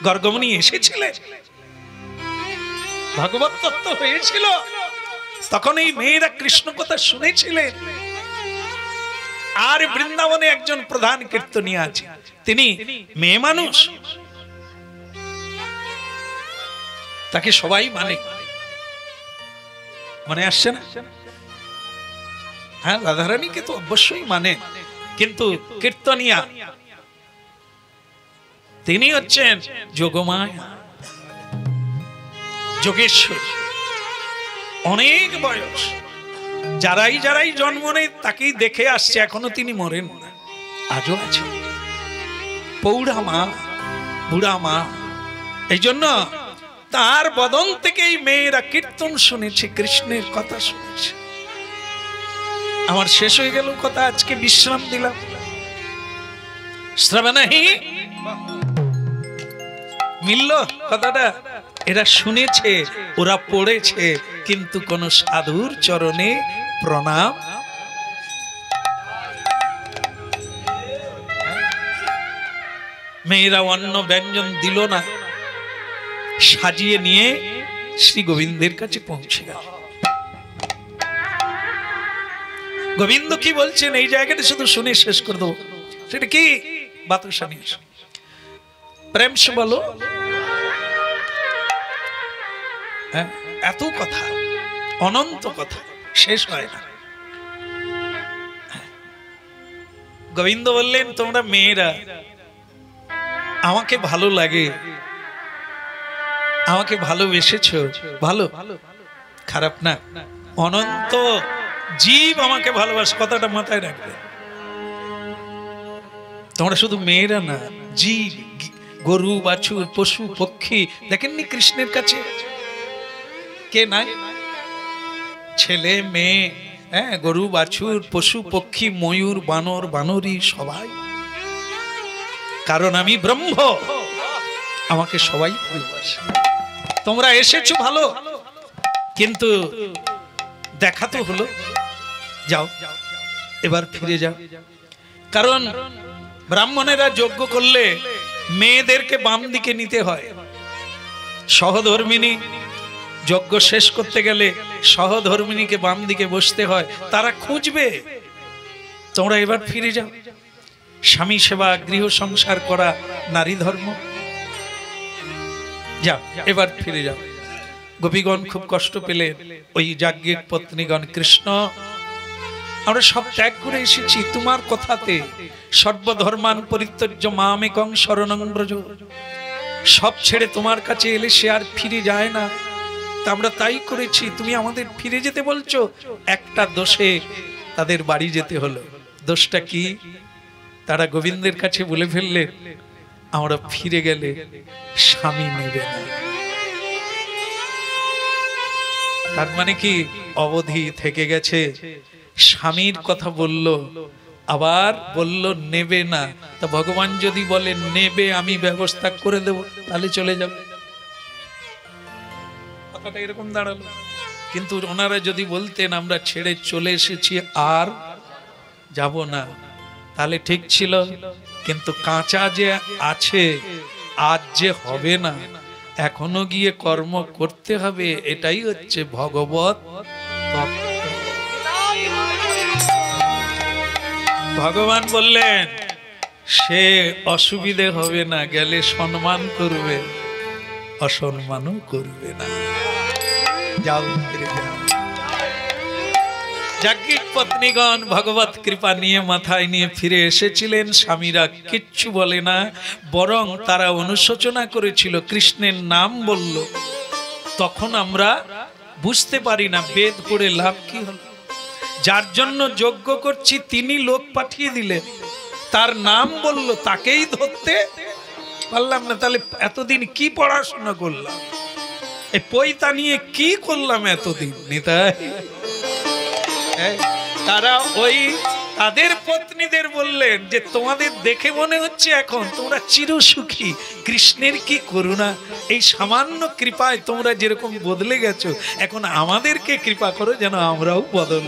গর্গমুনি এসেছিলেন, ভগবত তত্ত্ব হয়েছিল, তখন এই মেয়েরা কৃষ্ণ কথা শুনেছিলেন। আর বৃন্দাবনে একজন প্রধান কীর্তনিয়া আছে, তিনি মেয়ে মানুষ, তাকে সবাই মানে, মানে আসছে না, হ্যাঁ, রাধারানীকে তো অবশ্যই মানে, কিন্তু কীর্তনিয়া তিনি হচ্ছেন যোগমায়া, যোগেশ্বর, অনেক বয়স, যারাই যারাই জন্ম নেয় তাকেই দেখে আসছে, এখনো তিনি মরেন না, আজও আছে, পৌড়া মা, বুড়া মা। এই জন্য তার বদন থেকেই মেয়েরা কীর্তন শুনেছে, কৃষ্ণের কথা শুনেছে। আমার শেষ হয়ে গেল কথা, আজকে বিশ্রাম দিলাম। শ্রবণহি মিলল কথাটা, এরা শুনেছে, ওরা পড়েছে, কিন্তু কোন সাধুর চরণে প্রণাম। মেয়েরা অন্ন ব্যঞ্জন দিল না, সাজিয়ে নিয়ে শ্রী গোবিন্দের কাছে পৌঁছে গেল। গোবিন্দ কি বলছেন এই জায়গাটা শুধু শুনে শেষ করে দেবো। সেটা কি? বাতাসা নিয়ে প্রেম সে বলো। হ্যাঁ, এত কথা, অনন্ত কথা, শেষ হয় না। গোবিন্দ বললেন, তোমরা মেয়েরা আমাকে ভালো লাগে, আমাকে ভালোবেসেছো, ভালো, খারাপ না। অনন্ত জীব আমাকে ভালোবাসে, কথাটা মাথায় রাখবে। তোমরা শুধু মেয়েরা না, জীব, গরু, বাছুর, পশু, পক্ষী। দেখেননি কৃষ্ণের কাছে কে নাই? ছেলে, মেয়ে, হ্যাঁ, গরু, বাছুর, পশু, পক্ষী, ময়ূর, বানর, বানরী, সবাই। কারণ আমি ব্রহ্ম, আমাকে সবাই ভালোবাসে। তোমরা এসেছো ভালো, কিন্তু দেখা তো হলো, যাও এবার ফিরে যাও। কারণ ব্রাহ্মণেরা যজ্ঞ করলে মেয়েদেরকে বাম দিকে নিতে হয়। সহধর্মিণী যজ্ঞ শেষ করতে গেলে সহধর্মিণীকে বাম দিকে বসতে হয়, তারা খুঁজবে। তোমরা এবার ফিরে যাও। স্বামী সেবা, গৃহ সংসার করা নারী ধর্ম। যাও এবার ফিরে যাও। গোপীগণ খুব কষ্ট পেলে ওই যাজ্ঞিক পত্নীগণ, কৃষ্ণ আমরা সব ত্যাগ করে এসেছি তোমার কথাতে, সর্বধর্মান পরিত্যজ্য মামেকং শরণং ব্রজ। সব ছেড়ে তোমার কাছে এলে সে আর ফিরে যায় না, তা আমরা তাই করেছি। তুমি আমাদের ফিরে যেতে বলছো। একটা দোষে তাদের বাড়ি যেতে হলো। দোষটা কি? তারা গোবিন্দের কাছে বলে ফেললে, আমরা ফিরে গেলে স্বামী নেবে না। তার মানে কি? অবধি থেকে গেছে, স্বামীর কথা বলল, আবার বলল নেবে না। তা ভগবান যদি বলে নেবে, আমি ব্যবস্থা করে দেব, তাহলে চলে যাবে। কথাটা এরকম দাঁড়ালো। কিন্তু ওনারা যদি বলতেন আমরা ছেড়ে চলে এসেছি, আর যাব না, তাহলে ঠিক ছিল। কিন্তু কাঁচা যে আছে, আজ যে হবে না, এখনো গিয়ে কর্ম করতে হবে। এটাই হচ্ছে ভগবত তত্ত্ব। ভগবান বললেন সে অসুবিধে হবে না, গেলে সম্মান করবে, অসম্মানও করবে না। যাও ফিরে যাও। যাজ্ঞিক পত্নীগণ ভগবত কৃপা নিয়ে মাথায় নিয়ে ফিরে এসেছিলেন। স্বামীরা কিচ্ছু বলে না, বরং তারা অনুশোচনা করেছিল। কৃষ্ণের নাম বলল, তখন আমরা বুঝতে পারি না বেদ পড়ে লাভ কি হলো। যার জন্য যজ্ঞ করছি তিনি লোক পাঠিয়ে দিলেন, তার নাম বলল, তাকেই ধরতে পারলাম না। তাহলে এতদিন কি পড়াশোনা করলাম, এই পৈতা নিয়ে কি করলাম এতদিন? নিতাই তারা ওই তাদের পত্নীদের বললেন যে তোমাদের দেখে মনে হচ্ছে এখন তোমরা চিরসুখী, কৃষ্ণের কি করুণা, এই সামান্য কৃপায় তোমরা যেরকম বদলে গেছো, এখন আমাদেরকে কৃপা করো যেন আমরাও বদল।